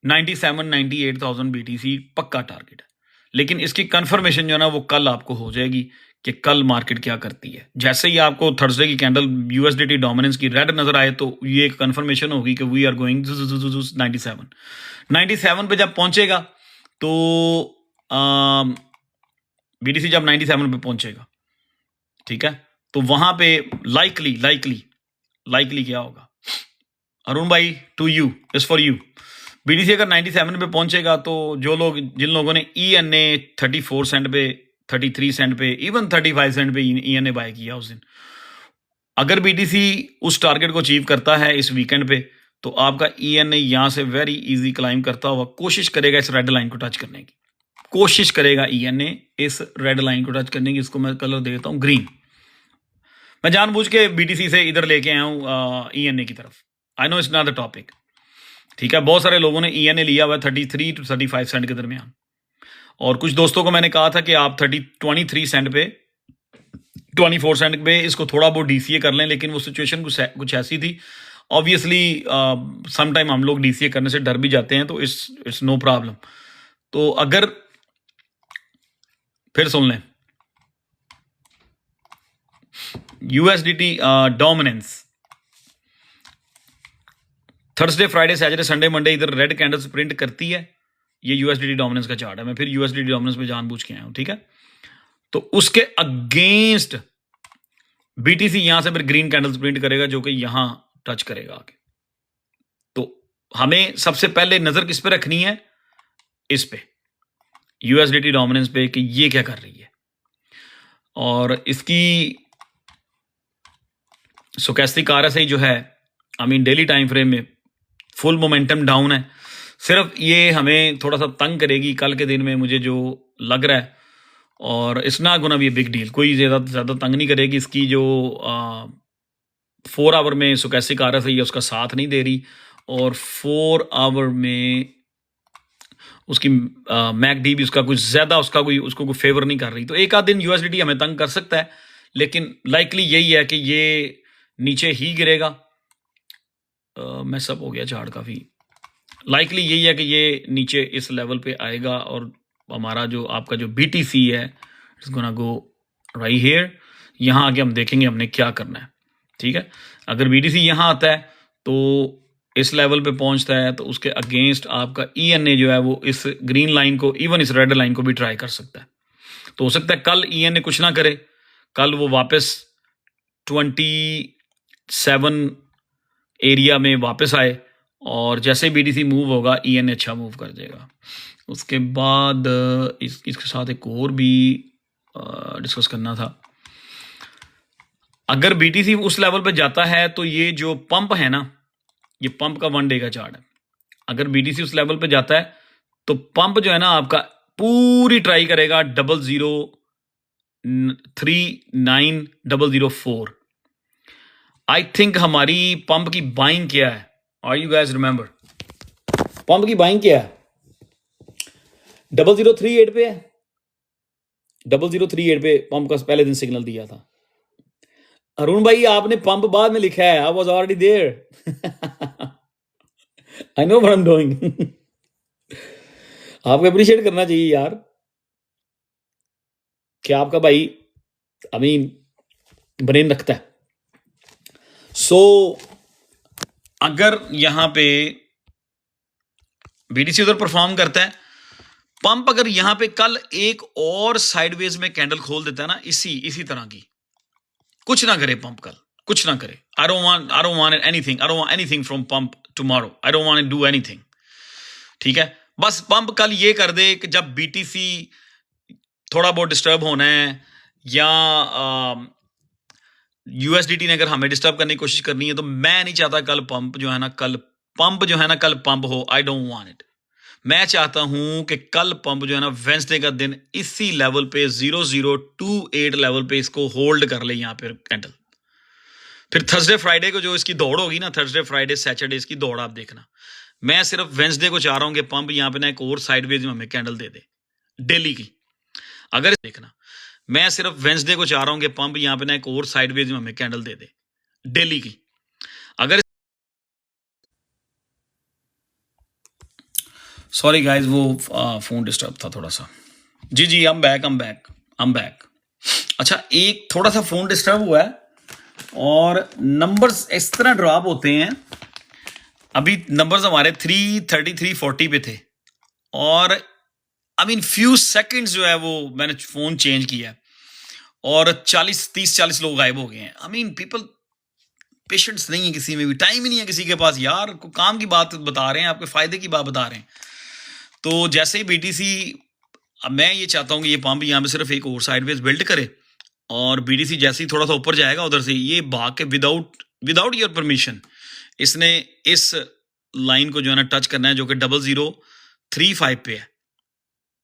97-98,000 बीटीसी पक्का टारगेट है। लेकिन इसकी कंफर्मेशन जो है ना वो कल आपको हो जाएगी कि कल मार्केट क्या करती है। जैसे ही आपको थर्सडे की कैंडल यूएसडीटी डोमिनेंस की रेड नजर आए तो ये एक कंफर्मेशन होगी कि वी आर गोइंग 97 पे जब पहुंचेगा तो बीटीसी जब 97 पे पहुंचेगा, ठीक है, तो वहां पे लाइकली क्या होगा, अरुण भाई, to you is for you, BTC अगर 97 पे पहुंचेगा तो जिन लोगों ने ईएनए 34 सेंट पे, 33 सेंट पे, इवन 35 सेंट पे ईएनए बाय किया उस दिन, अगर बीटीसी उस टारगेट को अचीव करता है इस वीकेंड पे, तो आपका ईएनए यहां से वेरी इजी क्लाइम करता हुआ कोशिश करेगा इस रेड लाइन को टच करने की, कोशिश करेगा ईएनए इस रेड लाइन को टच करने की। इसको मैं कलर देता हूं ग्रीन। मैं जानबूझ के बीटीसी से इधर लेके आया हूं ईएनए की तरफ। I know it's not the topic, ठीक है। बहुत सारे लोगों ने ईएनए लिया हुआ है 33 to 35 सेंट के दरमियान, और कुछ दोस्तों को मैंने कहा था कि आप 23 सेंट पे, 24 सेंट पे इसको थोड़ा बहुत डीसीए कर लें, लेकिन वो सिचुएशन कुछ ऐसी थी। ऑब्वियसली सम टाइम हम लोग डीसीए करने से डर भी जाते हैं, तो इट्स नो प्रॉब्लम। तो अगर फिर सुन लें, USDT dominance Thursday, Friday, Saturday, Sunday, Monday इधर रेड कैंडल्स प्रिंट करती है। ये यूएसडीटी डोमिनेंस का चार्ट है, मैं फिर यूएसडीटी डोमिनेंस पे जानबूझ के आया हूं, ठीक है। तो उसके अगेंस्ट बीटीसी यहां से फिर ग्रीन कैंडल्स प्रिंट करेगा जो कि यहां टच करेगा आगे। तो हमें सबसे पहले नजर किस पे रखनी है, इस पे, यूएसडीटी डोमिनेंस पे, कि ये क्या कर रही है। और इसकी स्टोचैस्टिक आरएसआई जो है, I mean daily time frame में फुल मोमेंटम डाउन है। सिर्फ ये हमें थोड़ा सा तंग करेगी कल के दिन में, मुझे जो लग रहा है, और it's not gonna be big deal, कोई ज़्यादा तंग नहीं करेगी। इसकी जो 4 आवर में स्टोचैस्टिक आरएसआई है उसका साथ नहीं दे रही, और 4 आवर में उसकी मैकडी भी उसका कुछ ज़्यादा उसको कोई फेवर नहीं कर रही। तो एक आध दिन यूएसडीटी हमें तंग कर सकता है, लेकिन लाइकली यही है कि ये नीचे ही गिरेगा। मैसअप हो गया चार्ट काफ़ी। लाइकली यही है कि ये नीचे इस लेवल पे आएगा, और हमारा जो आपका जो बीटीसी है it's gonna go right here. यहाँ आके हम देखेंगे हमने क्या करना है, ठीक है। अगर बीटीसी यहाँ आता है तो इस लेवल पे पहुंचता है, तो उसके अगेंस्ट आपका ईएनए जो है वो इस ग्रीन लाइन को, इवन इस रेड लाइन को भी ट्राई कर सकता है। तो हो सकता है कल ईएनए कुछ ना करे, कल वो वापस 27 एरिया में वापस आए, और जैसे बीटीसी मूव होगा ईएनए अच्छा मूव कर जाएगा। उसके बाद इसके साथ एक और भी डिस्कस करना था। अगर बीटीसी उस लेवल पे जाता है तो ये जो पंप है ना, ये पंप का 1 डे का चार्ट है। अगर बीटीसी उस लेवल पे जाता है तो पंप जो है ना आपका पूरी ट्राई करेगा 0039004। आई थिंक हमारी पंप की बाइंग क्या है, are you guys remember pump की बाइंग क्या है? 0038 पे है। 0038 पे पंप का पहले दिन सिग्नल दिया था। अरुण भाई आपने पंप बाद में लिखा है, I was already there. I know what I am doing. आपको अप्रिशिएट करना चाहिए यार, क्या आपका भाई आई मीन ब्रेन रखता है। सो अगर यहां पे बीटीसी उधर परफॉर्म करता है, पंप अगर यहां पे कल एक और साइडवेज में कैंडल खोल देता है ना, इसी तरह की, कुछ ना करे पंप कल, कुछ ना करे। I don't want anything from pump tomorrow. I don't want to do anything, ठीक है। बस पंप कल ये कर दे कि जब बीटीसी थोड़ा बहुत डिस्टर्ब होना है, या यूएसडीटी ने अगर हमें डिस्टर्ब करने की कोशिश करनी है, तो मैं नहीं चाहता कल पंप जो है ना कल पंप हो। आई डोंट वांट इट। मैं चाहता हूं कि कल पंप जो है ना वेंसडे का दिन इसी लेवल पे 0028 लेवल पे इसको होल्ड कर ले, यहां पे कैंडल, फिर थर्सडे फ्राइडे को जो इसकी दौड़ होगी ना, थर्सडे फ्राइडे सैटरडे इसकी दौड़ आप देखना। मैं सिर्फ वेंसडे को चाह रहा हूँ कि पंप यहाँ पे ना एक और साइडवेज में हमें कैंडल दे दे डेली की। अगर देखना, मैं सिर्फ वेंसडे को चाह रहा हूँ कि पंप यहाँ पे ना एक और साइडवेज में हमें कैंडल दे दे डेली की। अगर सॉरी गाइज, वो फोन डिस्टर्ब था थोड़ा सा। जी जी, I'm बैक। अच्छा, एक थोड़ा सा फोन डिस्टर्ब हुआ है और नंबर्स इस तरह ड्रॉप होते हैं। अभी नंबर्स हमारे 330 340 पे थे और आई मीन फ्यू सेकंड्स जो है वो मैंने फोन चेंज किया और 30-40 लोग गायब हो गए हैं। आई मीन पीपल पेशेंस नहीं है किसी में भी, टाइम ही नहीं है किसी के पास यार। को काम की बात बता रहे हैं, आपके फायदे की बात बता रहे हैं। तो जैसे ही बीटीसी, अब मैं ये चाहता हूँ कि ये पंप यहाँ पे सिर्फ एक और साइडवेज बिल्ड करे और बीटीसी जैसे ही थोड़ा सा ऊपर जाएगा उधर से ये भाग के विदाउट योर परमिशन इसने इस लाइन को जो है ना टच करना है, जो कि 0035 पे है।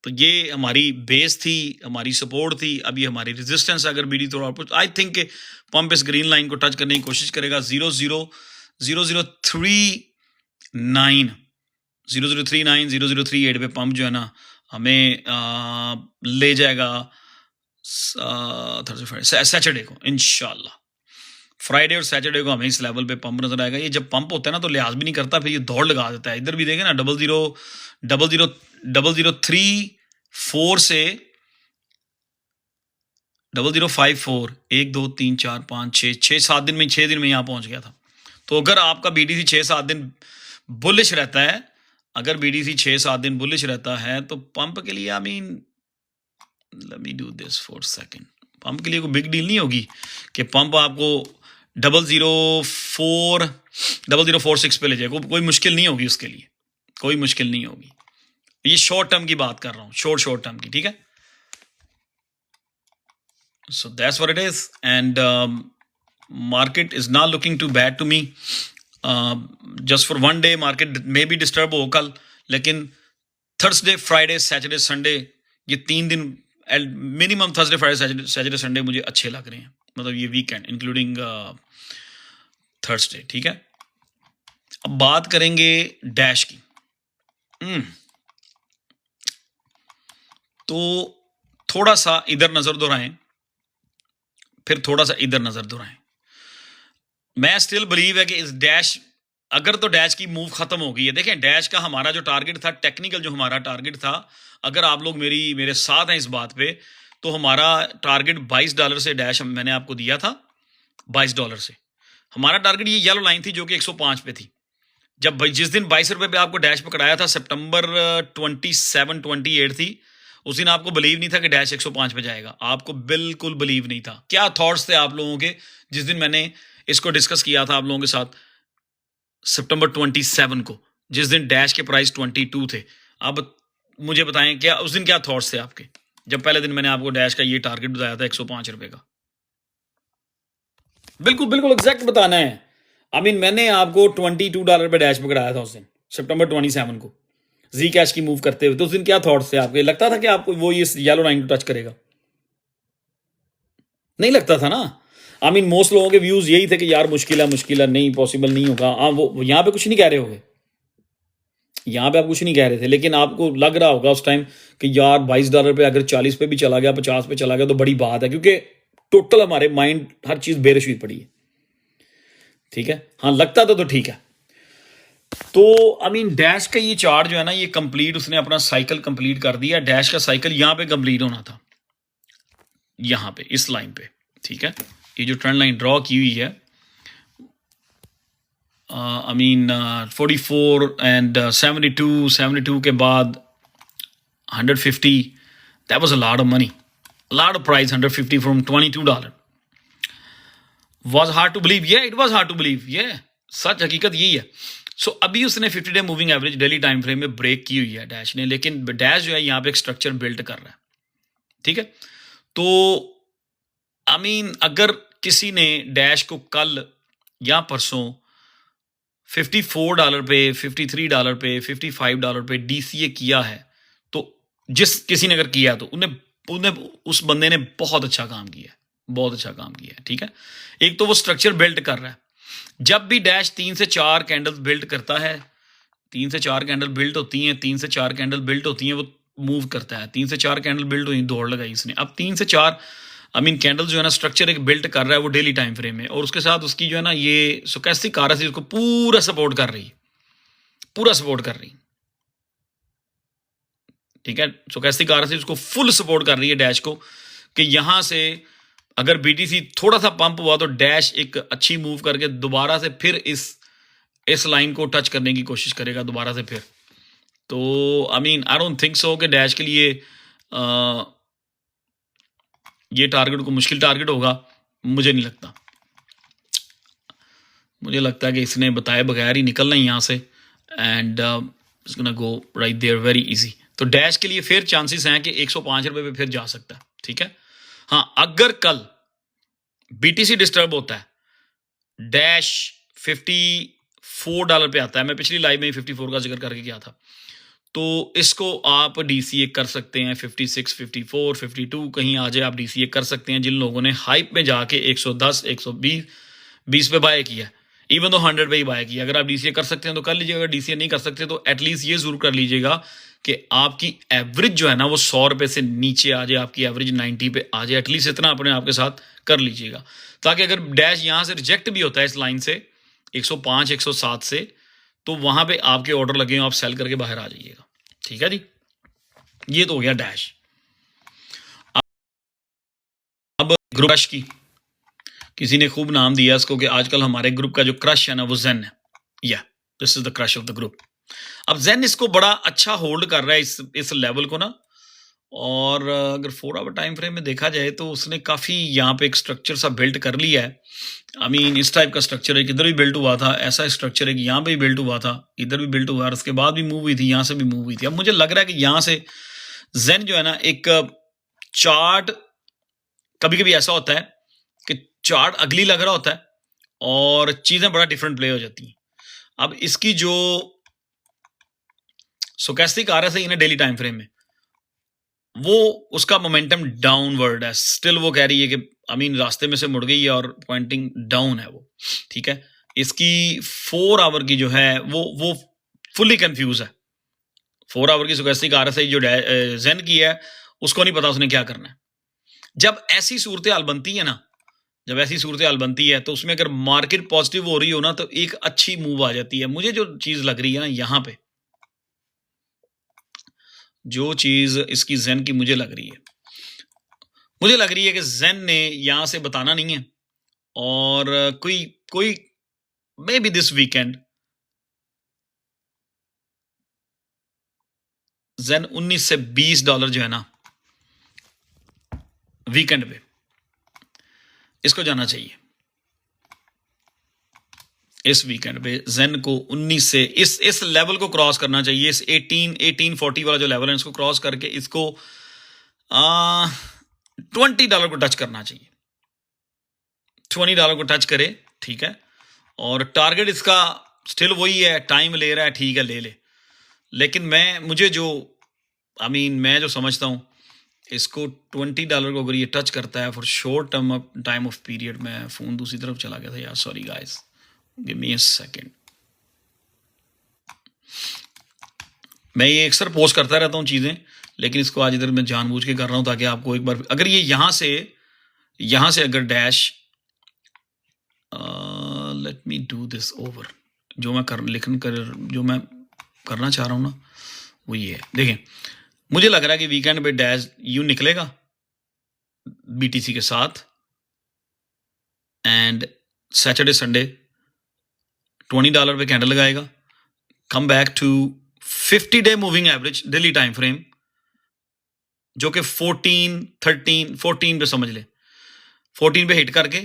तो ये हमारी बेस थी, हमारी सपोर्ट थी, अभी हमारी रेजिस्टेंस। अगर बीडी थोड़ा ऊपर, आई थिंक पंप इस ग्रीन लाइन को टच करने की कोशिश करेगा। 0039 0038 पे पंप जो है ना हमें ले जाएगा थर्सडे फ्राइडे सैटरडे को इंशाल्लाह। फ्राइडे और सैटरडे को हमें इस लेवल पे पंप नजर आएगा। ये जब पंप होता है ना तो लिहाज भी नहीं करता, फिर ये दौड़ लगा देता है। इधर भी देखें ना, 0034 से 0054 1 2 3 4 5 6 7 दिन में 6 दिन में यहाँ पहुंच गया था। तो अगर आपका बीडीसी 6-7 दिन बुलिश रहता है, अगर बीडीसी 6-7 दिन बुलिश रहता है तो पंप के लिए, I mean let me do this for second, pump के लिए कोई बिग डील नहीं होगी कि पंप आपको 0046 पे ले जाए। कोई मुश्किल नहीं होगी उसके लिए, कोई मुश्किल नहीं होगी। ये शॉर्ट टर्म की बात कर रहा हूँ, शॉर्ट टर्म की, ठीक है। So that's what it is, and market is not looking too bad to me. Just for one day market may be disturb हो कल, लेकिन थर्सडे फ्राइडे सैटरडे संडे ये 3 दिन minimum, Thursday Friday Saturday Sunday मुझे अच्छे लग रहे हैं, मतलब ये वीकेंड इंक्लूडिंग थर्सडे, ठीक है। अब बात करेंगे डैश की। तो थोड़ा सा इधर नजर दोहराएं, फिर थोड़ा सा इधर नजर दोहराएं। मैं स्टिल बिलीव है कि इस डैश, अगर तो डैश की मूव खत्म हो गई है। देखें, डैश का हमारा जो टारगेट था, टेक्निकल जो हमारा टारगेट था, अगर आप लोग मेरे साथ हैं इस बात पे, तो हमारा टारगेट $22 से डैश मैंने आपको दिया था। $22 से हमारा टारगेट, ये येलो लाइन थी जो कि 105 पे थी। जब जिस दिन ₹22 पे आपको डैश पकड़ाया था, सितंबर 27-28 थी, उस दिन आपको बिलीव नहीं था कि डैश 105 पे जाएगा। आपको बिल्कुल बिलीव नहीं था। क्या थॉट्स थे आप लोगों के जिस दिन मैंने इसको डिस्कस किया था आप लोगों के साथ, सितंबर 27 को, जिस दिन डैश के प्राइस 22 थे? अब मुझे बताएं, क्या उस दिन क्या थॉट्स थे आपके, जब पहले दिन मैंने आपको डैश का ये टारगेट बताया था 105 रुपए का? बिल्कुल एग्जैक्ट बताना है। आई मीन मैंने आपको $22 पे डैश पकड़ाया था उस दिन, सितंबर 27 को, जी कैश की मूव करते हुए। तो उस दिन क्या थॉट्स थे आपके? लगता था कि आपको वो ये येलो लाइन को टच करेगा? नहीं लगता था ना। आई मीन मोस्ट लोगों के व्यूज यही थे कि यार मुश्किल है, नहीं पॉसिबल नहीं होगा। वो यहाँ पे कुछ नहीं कह रहे होगे, यहाँ पे आप कुछ नहीं कह रहे थे, लेकिन आपको लग रहा होगा उस टाइम कि यार $22 पे अगर 40 पे भी चला गया, 50 पे चला गया तो बड़ी बात है, क्योंकि टोटल हमारे माइंड हर चीज बेरिश हुई पड़ी है, ठीक है। हाँ, लगता तो ठीक है। तो आई मीन डैश का ये चार्ट जो है ना, ये कंप्लीट, उसने अपना साइकिल कंप्लीट कर दिया। डैश का साइकिल यहाँ पे कंप्लीट होना था, यहाँ पे इस लाइन पे, ठीक है। ये जो ट्रेंड लाइन ड्रॉ की हुई है, आई मीन 44 एंड 72 के बाद 150, that was a lot of money, lot of price. 150 from $22 was hard to believe, yeah, it was hard to believe, yeah, सच हकीकत यही है। सो अभी उसने 50 day moving average daily time frame में ब्रेक की हुई है डैश ने, लेकिन डैश जो है यहाँ पे एक स्ट्रक्चर बिल्ड कर रहा है, ठीक है। तो आई मीन अगर किसी ने डैश को कल या परसों $54 पे, $53 पे, $55 पे डीसीए किया है, तो जिस किसी ने अगर किया तो उन्हें उस बंदे ने बहुत अच्छा काम किया है, बहुत अच्छा काम किया है, ठीक है। एक तो वो स्ट्रक्चर बिल्ड कर रहा है, जब भी डैश 3 से 4 कैंडल्स बिल्ड करता है, 3 से 4 कैंडल बिल्ड होती हैं, 3 से 4 कैंडल बिल्ड होती हैं, वो मूव करता है। 3 से 4 कैंडल बिल्ड हुई, दौड़ लगाई इसने। अब 3 से 4 कैंडल जो है ना, स्ट्रक्चर एक बिल्ड कर रहा है वो डेली टाइम फ्रेम में, और उसके साथ उसकी जो है ना ये स्टोकेस्टिक आरएसआई उसको पूरा सपोर्ट कर रही है, पूरा सपोर्ट कर रही है, ठीक है। स्टोकेस्टिक आरएसआई उसको फुल सपोर्ट कर रही है डैश को, कि यहां से अगर बीटीसी थोड़ा सा पंप हुआ तो डैश एक अच्छी मूव करके दोबारा से फिर इस लाइन को टच करने की कोशिश करेगा दोबारा से फिर। तो आई डोंट थिंक सो कि डैश के लिए ये टारगेट को मुश्किल टारगेट होगा, मुझे नहीं लगता। मुझे लगता है कि इसने बताए बगैर ही निकलना है यहाँ से, and it's gonna go right there very easy. तो डैश के लिए फिर चांसेस हैं कि 105 रुपये पे फिर जा सकता है, ठीक है। हाँ, अगर कल बीटीसी डिस्टर्ब होता है, डैश $54 पे आता है, मैं पिछली लाइव में 54 का जिक्र करके गया था, तो इसको आप डीसीए कर सकते हैं 56, 54, 52 कहीं आ जाए, आप डीसीए कर सकते हैं। जिन लोगों ने हाइप में जाके 110, 120, 20 पे बाय किया, इवन तो 100 पे ही बाय किया, अगर आप डीसीए कर सकते हैं तो कर लीजिएगा, अगर डीसीए नहीं कर सकते तो एटलीस्ट ये जरूर कर लीजिएगा कि आपकी एवरेज जो है ना वो 100 रुपये से नीचे आ जाए, आपकी एवरेज 90 पे आ जाए, एटलीस्ट इतना अपने आप के साथ कर लीजिएगा, ताकि अगर डैश यहाँ से रिजेक्ट भी होता है इस लाइन से 105, 107 से, तो वहां पे आपके ऑर्डर लगे हो, आप सेल करके बाहर आ जाइएगा, ठीक है जी। ये तो हो गया डैश। अब ग्रुप क्रश की, किसी ने खूब नाम दिया इसको कि आजकल हमारे ग्रुप का जो क्रश है ना वो जेन है, या this is the crush of the group. अब जेन इसको बड़ा अच्छा होल्ड कर रहा है इस लेवल को ना, और अगर 4 आवर टाइम फ्रेम में देखा जाए तो उसने काफी यहाँ पे एक स्ट्रक्चर सा बिल्ड कर लिया है। इस टाइप का स्ट्रक्चर एक इधर भी बिल्ड हुआ था, ऐसा स्ट्रक्चर एक यहाँ पे भी बिल्ड हुआ था, इधर भी बिल्ड हुआ, और उसके बाद भी मूव हुई थी, यहाँ से भी मूव हुई थी। अब मुझे लग रहा है कि यहाँ से जेन जो है ना, एक चार्ट कभी कभी ऐसा होता है कि चार्ट अगली लग रहा होता है और चीजें बड़ा डिफरेंट प्ले हो जाती हैं। अब इसकी जो स्टोकेस्टिक आ रहा है डेली टाइम फ्रेम में, वो उसका मोमेंटम डाउनवर्ड है स्टिल, वो कह रही है कि रास्ते में से मुड़ गई है और पॉइंटिंग डाउन है वो, ठीक है। इसकी 4 आवर की जो है वो फुल्ली कंफ्यूज है। 4 आवर की स्टोकेस्टिक आरएसआई जो जेन की है, उसको नहीं पता उसने क्या करना है। जब ऐसी सूरत हाल बनती है ना, जब ऐसी सूरत हाल बनती है तो उसमें अगर मार्केट पॉजिटिव हो रही हो ना, तो एक अच्छी मूव आ जाती है। मुझे जो चीज लग रही है ना यहाँ पे, जो चीज इसकी जेन की मुझे लग रही है कि जेन ने यहां से बताना नहीं है, और कोई मे बी दिस वीकेंड जेन 19 से $20 जो है ना वीकेंड पे इसको जाना चाहिए। इस वीकेंड पे जेन को 19 से इस लेवल को क्रॉस करना चाहिए, इस 1840 वाला जो लेवल है इसको क्रॉस करके इसको $20 को टच करना चाहिए, $20 को टच करे, ठीक है। और टारगेट इसका स्टिल वही है, टाइम ले रहा है, ठीक है, ले लेकिन मुझे जो मैं जो समझता हूं, इसको $20 को अगर ये टच करता है for short time of period, में फोन दूसरी तरफ चला गया था यार, sorry guys, give me a second. मैं ये अक्सर पोस्ट करता रहता हूँ चीजें, लेकिन इसको आज इधर मैं जानबूझ के कर रहा हूं ताकि आपको एक बार, अगर ये यहां से अगर dash, let me do this over, जो मैं जो मैं करना चाह रहा हूं ना वो ये है। देखें, मुझे लग रहा है कि वीकेंड पे डैश यू निकलेगा बीटीसी के साथ, एंड सैटरडे संडे $20 पे कैंडल लगाएगा, come back to 50-day moving average daily time frame, जो कि 14 पे समझ ले, 14 पे हिट करके,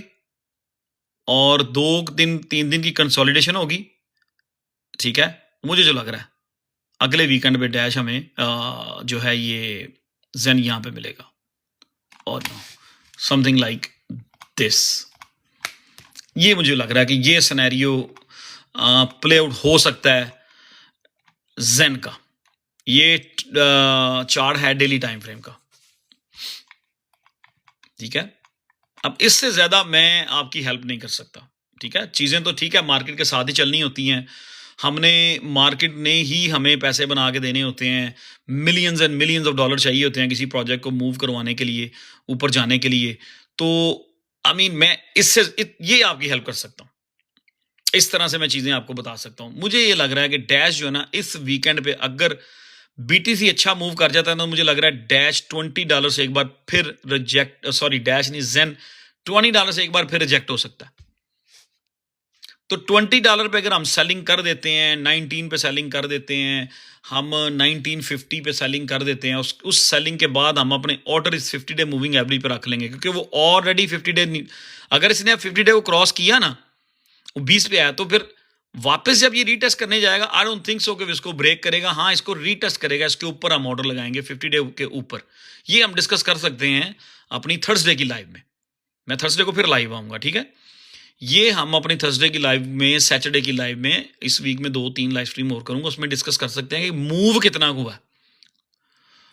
और 3 दिन की कंसोलिडेशन होगी, ठीक है। मुझे जो लग रहा है अगले वीकेंड पे डैश हमें जो है ये जेन यहां पे मिलेगा, और समथिंग लाइक दिस। ये मुझे लग रहा है कि ये सिनेरियो प्ले आउट हो सकता है जेन का। ये चार्ट है डेली टाइम फ्रेम का, ठीक है। अब इससे ज्यादा मैं आपकी हेल्प नहीं कर सकता, ठीक है। चीजें तो ठीक है, मार्केट के साथ ही चलनी होती हैं। हमने मार्केट ने ही हमें पैसे बना के देने होते हैं, millions and millions of dollar चाहिए होते हैं किसी प्रोजेक्ट को मूव करवाने के लिए, ऊपर जाने के लिए। तो आई मीन मैं ये आपकी हेल्प कर सकता हूँ, इस तरह से मैं चीजें आपको बता सकता हूँ। मुझे ये लग रहा है कि डैश जो है ना, इस वीकेंड पे अगर बीटीसी अच्छा मूव कर जाता है तो मुझे लग रहा है डैश $20 से एक बार फिर रिजेक्ट, सॉरी डैश नहीं, जेन $20 से एक बार फिर रिजेक्ट हो सकता है। तो $20 पे अगर हम सेलिंग कर देते हैं, 19 पे सेलिंग कर देते हैं, हम 1950 पे सेलिंग कर देते हैं, उस सेलिंग के बाद हम अपने ऑर्डर इस 50 डे मूविंग एवरेज पे रख लेंगे, क्योंकि वो ऑलरेडी 50 डे, अगर इसने 50 डे को क्रॉस किया ना, वो 20 पे आया, तो फिर वापस जब ये रीटेस्ट करने जाएगा, आई डोंट थिंक सो कि इसको ब्रेक करेगा। हाँ, इसको रीटेस्ट करेगा, इसके ऊपर हम ऑर्डर लगाएंगे 50 डे के ऊपर। ये हम डिस्कस कर सकते हैं अपनी थर्सडे की लाइव में। मैं थर्सडे को फिर लाइव आऊंगा, ठीक है। ये हम अपनी थर्सडे की लाइव में, सैटरडे की लाइव में, इस वीक में 2-3 लाइव स्ट्रीम और करूंगा, उसमें डिस्कस कर सकते हैं कि मूव कितना हुआ।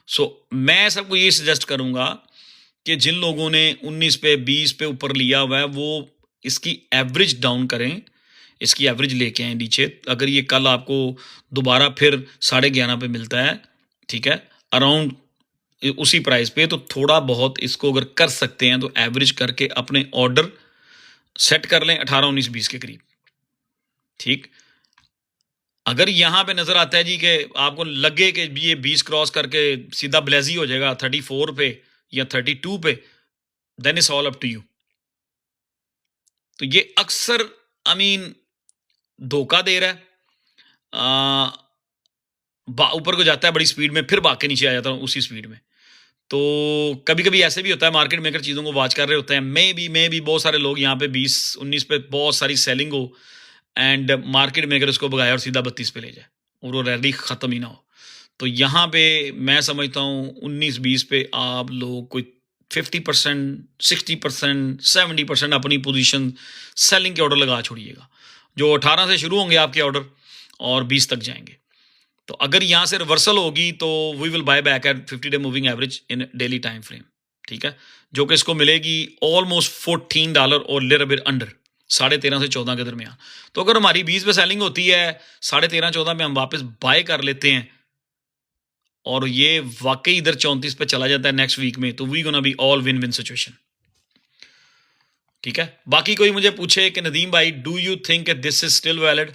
सो मैं सबको ये सजेस्ट करूंगा कि जिन लोगों ने 19 पे 20 पे ऊपर लिया हुआ है, वो इसकी एवरेज डाउन करें, इसकी एवरेज लेके आए नीचे। अगर ये कल आपको दोबारा फिर 11:30 पे मिलता है, ठीक है, अराउंड उसी प्राइस पे, तो थोड़ा बहुत इसको अगर कर सकते हैं तो एवरेज करके अपने ऑर्डर सेट कर लें 18, 19, 20 के करीब, ठीक। अगर यहां पे नजर आता है जी कि आपको लगे कि ये 20 क्रॉस करके सीधा ब्लेजी हो जाएगा 34 पे या 32 पे, then it's all up to you. तो ये अक्सर आई मीन धोखा दे रहा है, ऊपर को जाता है बड़ी स्पीड में, फिर भाग के नीचे आ जाता है उसी स्पीड में। तो कभी कभी ऐसे भी होता है, मार्केट मेकर चीज़ों को वॉच कर रहे होते हैं, मे भी बहुत सारे लोग यहाँ पे 20-19 पे बहुत सारी सेलिंग हो, एंड मार्केट मेकर उसको भगाए और सीधा 32 पे ले जाए और वो रैली ख़त्म ही ना हो। तो यहाँ पे मैं समझता हूँ 19-20 पे आप लोग कोई 50%, 60%, 70% अपनी पोजीशन सेलिंग के ऑर्डर लगा छोड़िएगा, जो 18 से शुरू होंगे आपके ऑर्डर और 20 तक जाएंगे। तो अगर यहाँ से रिवर्सल होगी तो we will buy back at 50 day moving average in daily time frame, ठीक है, जो कि इसको मिलेगी ऑलमोस्ट $14 और लिटिल बिट अंडर, 13.5 से 14 के दरमियान। तो अगर हमारी 20 पे सेलिंग होती है, 13.5-14 में हम वापस बाय कर लेते हैं और ये वाकई इधर 34 पे चला जाता है नेक्स्ट वीक में, तो we gonna be all win win situation, ठीक है। बाकी कोई मुझे पूछे कि नदीम भाई, do you think this is still valid,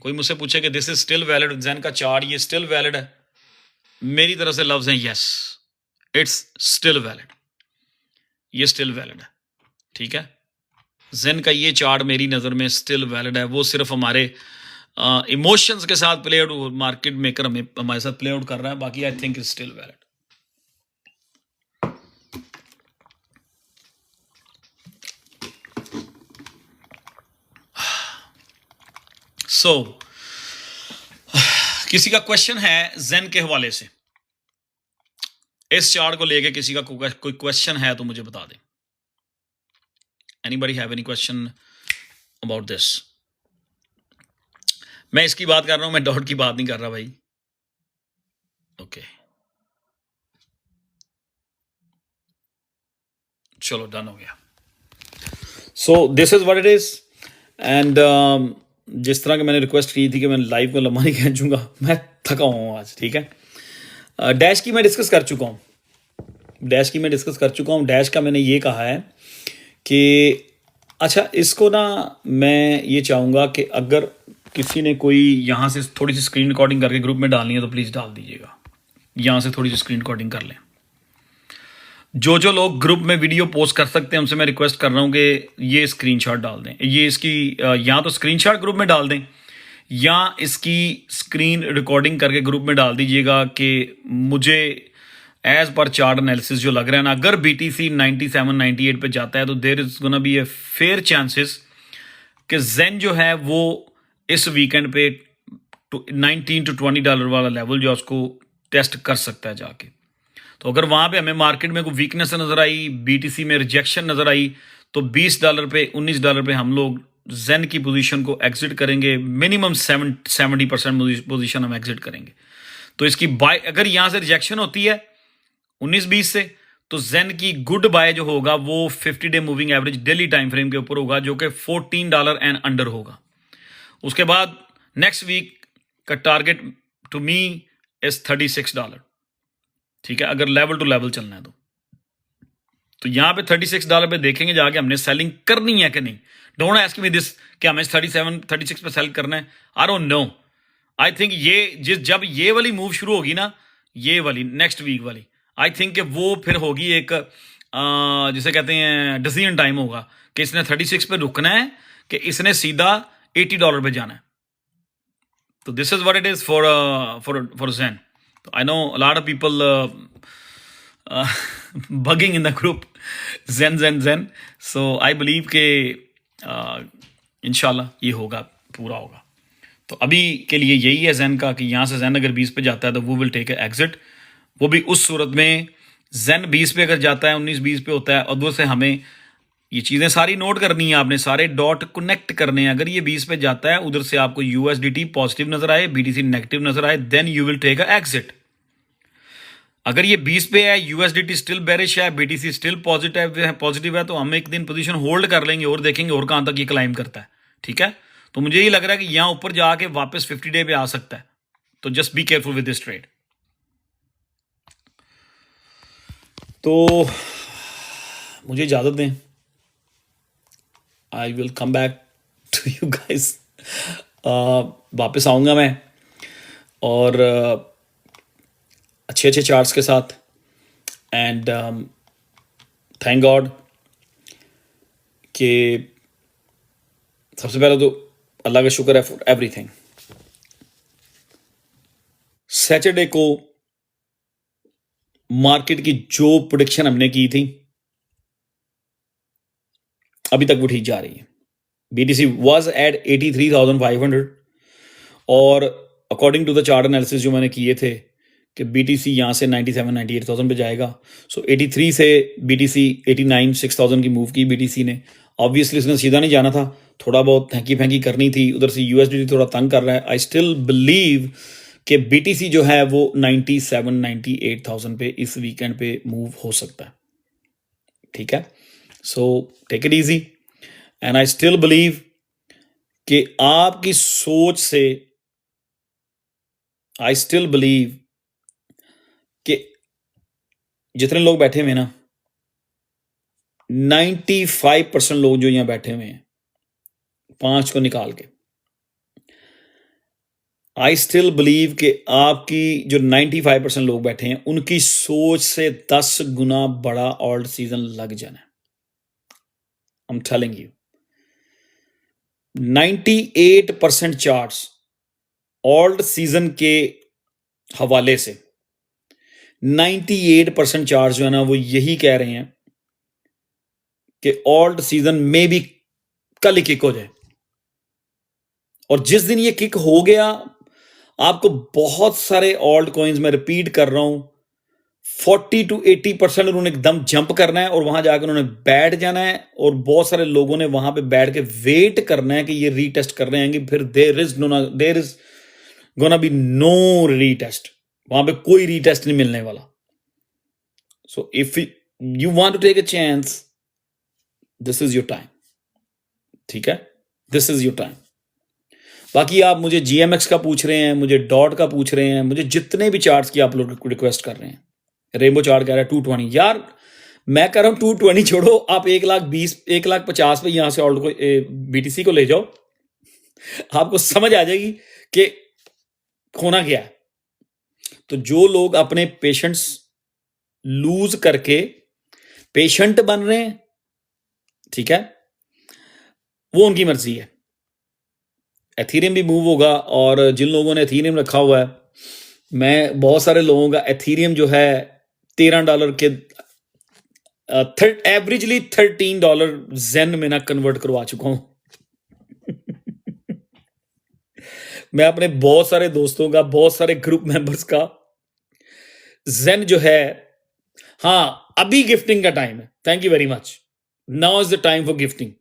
कोई मुझसे पूछे कि this is still valid, Zen का चार्ट ये स्टिल वैलिड है, मेरी तरफ से लफ्ज हैं यस, इट्स स्टिल वैलिड, ये स्टिल वैलिड है, ठीक है। जेन का ये चार्ट मेरी नज़र में स्टिल वैलिड है। वो सिर्फ हमारे इमोशंस के साथ प्ले आउट, मार्केट मेकर हमारे साथ प्ले आउट कर रहा है, बाकी I think it's still valid. So किसी का क्वेश्चन है जेन के हवाले से, इस चार्ट को लेके किसी का कोई क्वेश्चन है तो मुझे बता दें। Anybody have any question about this? मैं इसकी बात कर रहा हूं, मैं डॉट की बात नहीं कर रहा भाई, ओके चलो डन हो गया। So this is what it is, and जिस तरह की मैंने रिक्वेस्ट की थी कि मैं लाइव को लंबा नहीं खींचूंगा, मैं थका हूँ आज, ठीक है। डैश की मैं डिस्कस कर चुका हूँ, डैश का मैंने ये कहा है कि अच्छा, इसको ना मैं ये चाहूँगा कि अगर किसी ने कोई यहाँ से थोड़ी सी स्क्रीन रिकॉर्डिंग करके ग्रुप में डालनी है तो प्लीज़ डाल दीजिएगा, यहाँ से थोड़ी सी स्क्रीन रिकॉर्डिंग कर लें। जो लोग ग्रुप में वीडियो पोस्ट कर सकते हैं उनसे मैं रिक्वेस्ट कर रहा हूँ कि ये स्क्रीनशॉट डाल दें, ये इसकी या तो स्क्रीनशॉट ग्रुप में डाल दें या इसकी स्क्रीन रिकॉर्डिंग करके ग्रुप में डाल दीजिएगा कि मुझे एज पर चार्ट एनालिसिस जो लग रहा है ना, अगर BTC 97-98 पे जाता है तो there is gonna be a fair chances कि जेन जो है वो इस वीकेंड पे $19 to $20 वाला लेवल जो है उसको टेस्ट कर सकता है जाके। तो अगर वहाँ पे हमें मार्केट में कोई वीकनेस नज़र आई, BTC में रिजेक्शन नज़र आई, तो $20 पे, $19 पे हम लोग जेन की पोजीशन को एग्जिट करेंगे, मिनिमम 70% पोजीशन हम एग्जिट करेंगे। तो इसकी बाय, अगर यहाँ से रिजेक्शन होती है 19-20 से, तो जेन की गुड बाय जो होगा वो 50 day moving average daily time frame के ऊपर होगा, जो कि $14 एंड अंडर होगा। उसके बाद नेक्स्ट वीक का टारगेट टू मी इज $36। ठीक है, अगर लेवल टू लेवल चलना है तो यहां पे $36 पे देखेंगे जाके हमने सेलिंग करनी है कि नहीं। डोंट आस्क मी दिस कि हमें 37 36 पे सेल करना है, I don't know. I think ये जब ये वाली मूव शुरू होगी ना, ये वाली नेक्स्ट वीक वाली, आई थिंक कि वो फिर होगी एक जिसे कहते हैं डिसीजन टाइम होगा कि इसने 36 पे रुकना है कि इसने सीधा $80 पे जाना है। तो this is what it is for Zen. तो I know a lot of people bugging in the group zen, so I believe के इंशाल्लाह ये होगा, पूरा होगा। तो अभी के लिए यही है ज़ेन का कि यहाँ से ज़ेन अगर 20 पे जाता है तो वो विल टेक एग्जिट। वो भी उस सूरत में ज़ेन 20 पे अगर जाता है, 19-20 पे होता है, और उधर से हमें ये चीज़ें सारी नोट करनी है, आपने सारे डॉट कनेक्ट करने हैं। अगर ये 20 पे जाता है, उधर से आपको USDT पॉजिटिव नजर आए, BTC नेगेटिव नजर आए, then you will take exit. अगर ये 20 पे है, USDT स्टिल बेरिश है, BTC स्टिल पॉजिटिव है, तो हम एक दिन पोजीशन होल्ड कर लेंगे और देखेंगे और कहां तक ये क्लाइम करता है। ठीक है, तो मुझे ये लग रहा है कि यहां ऊपर जाके वापस 50 डे पे आ सकता है, तो just be careful with this trade. तो मुझे इजाजत दें, I will come back to you guys. वापस आऊंगा मैं और अच्छे अच्छे चार्ट्स के साथ, एंड थैंक गॉड कि सबसे पहले तो अल्लाह का शुक्र है फॉर एवरीथिंग। सैटरडे को मार्केट की जो प्रोडिक्शन हमने की थी अभी तक वो ठीक जा रही है। BTC वाज एट 83,500 और according to the chart analysis जो मैंने किए थे कि BTC यहाँ से 97-98,000 पे जाएगा। सो 83 से BTC 89-6,000 की मूव की BTC ने। ऑब्वियसली उसने सीधा नहीं जाना था, थोड़ा बहुत हैंकी फैंकी करनी थी। उधर से USDT थोड़ा तंग कर रहा है। आई स्टिल बिलीव कि BTC जो है वो 97-98,000 पे इस वीकेंड पे मूव हो सकता है। ठीक है, so take it easy, and I still believe कि आपकी सोच से, आई स्टिल बिलीव कि जितने लोग बैठे हुए ना, 95% लोग जो यहां बैठे हुए हैं 5 को निकाल के, आई स्टिल बिलीव कि आपकी जो 95% लोग बैठे हैं उनकी सोच से 10 गुना बड़ा ऑल्ट सीजन लग जाना है। I am telling you, 98% charts alt season के हवाले से 98% चार्ट्स जो है ना वो यही कह रहे हैं कि ऑल्ट सीजन में भी कल ही किक हो जाए। और जिस दिन ये किक हो गया, आपको बहुत सारे ऑल्ट कॉइन्स में रिपीट कर रहा हूं, 40-80% उन्होंने एकदम जंप करना है और वहां जाकर उन्होंने बैठ जाना है। और बहुत सारे लोगों ने वहां पे बैठ के वेट करना है कि ये रीटेस्ट कर रहे हैं, फिर there is gonna be no retest. वहां पे कोई रीटेस्ट नहीं मिलने वाला। So if you want to take a chance, this is your time. ठीक है, दिस इज योर टाइम। बाकी आप मुझे GMX का पूछ रहे हैं, मुझे डॉट का पूछ रहे हैं, मुझे जितने भी चार्ट्स की आप लोग रिक्वेस्ट कर रहे हैं। रेनबो चार्ट कह रहा है 220, यार मैं कह रहा हूं 220 छोड़ो, आप 1,50,000 पे यहां से ऑल्ट को BTC को ले जाओ, आपको समझ आ जाएगी कि होना क्या है। तो जो लोग अपने पेशेंट्स लूज करके पेशेंट बन रहे हैं, ठीक है, वो उनकी मर्जी है। एथीरियम भी मूव होगा, और जिन लोगों ने एथीरियम रखा हुआ है, मैं बहुत सारे लोगों का एथीरियम जो है $13 के एवरेजली $13 ज़ेन में ना कन्वर्ट करवा चुका हूं। मैं अपने बहुत सारे दोस्तों का, बहुत सारे ग्रुप मेंबर्स का ज़ेन जो है, हाँ अभी गिफ्टिंग का टाइम है। Thank you very much, now is the time for gifting.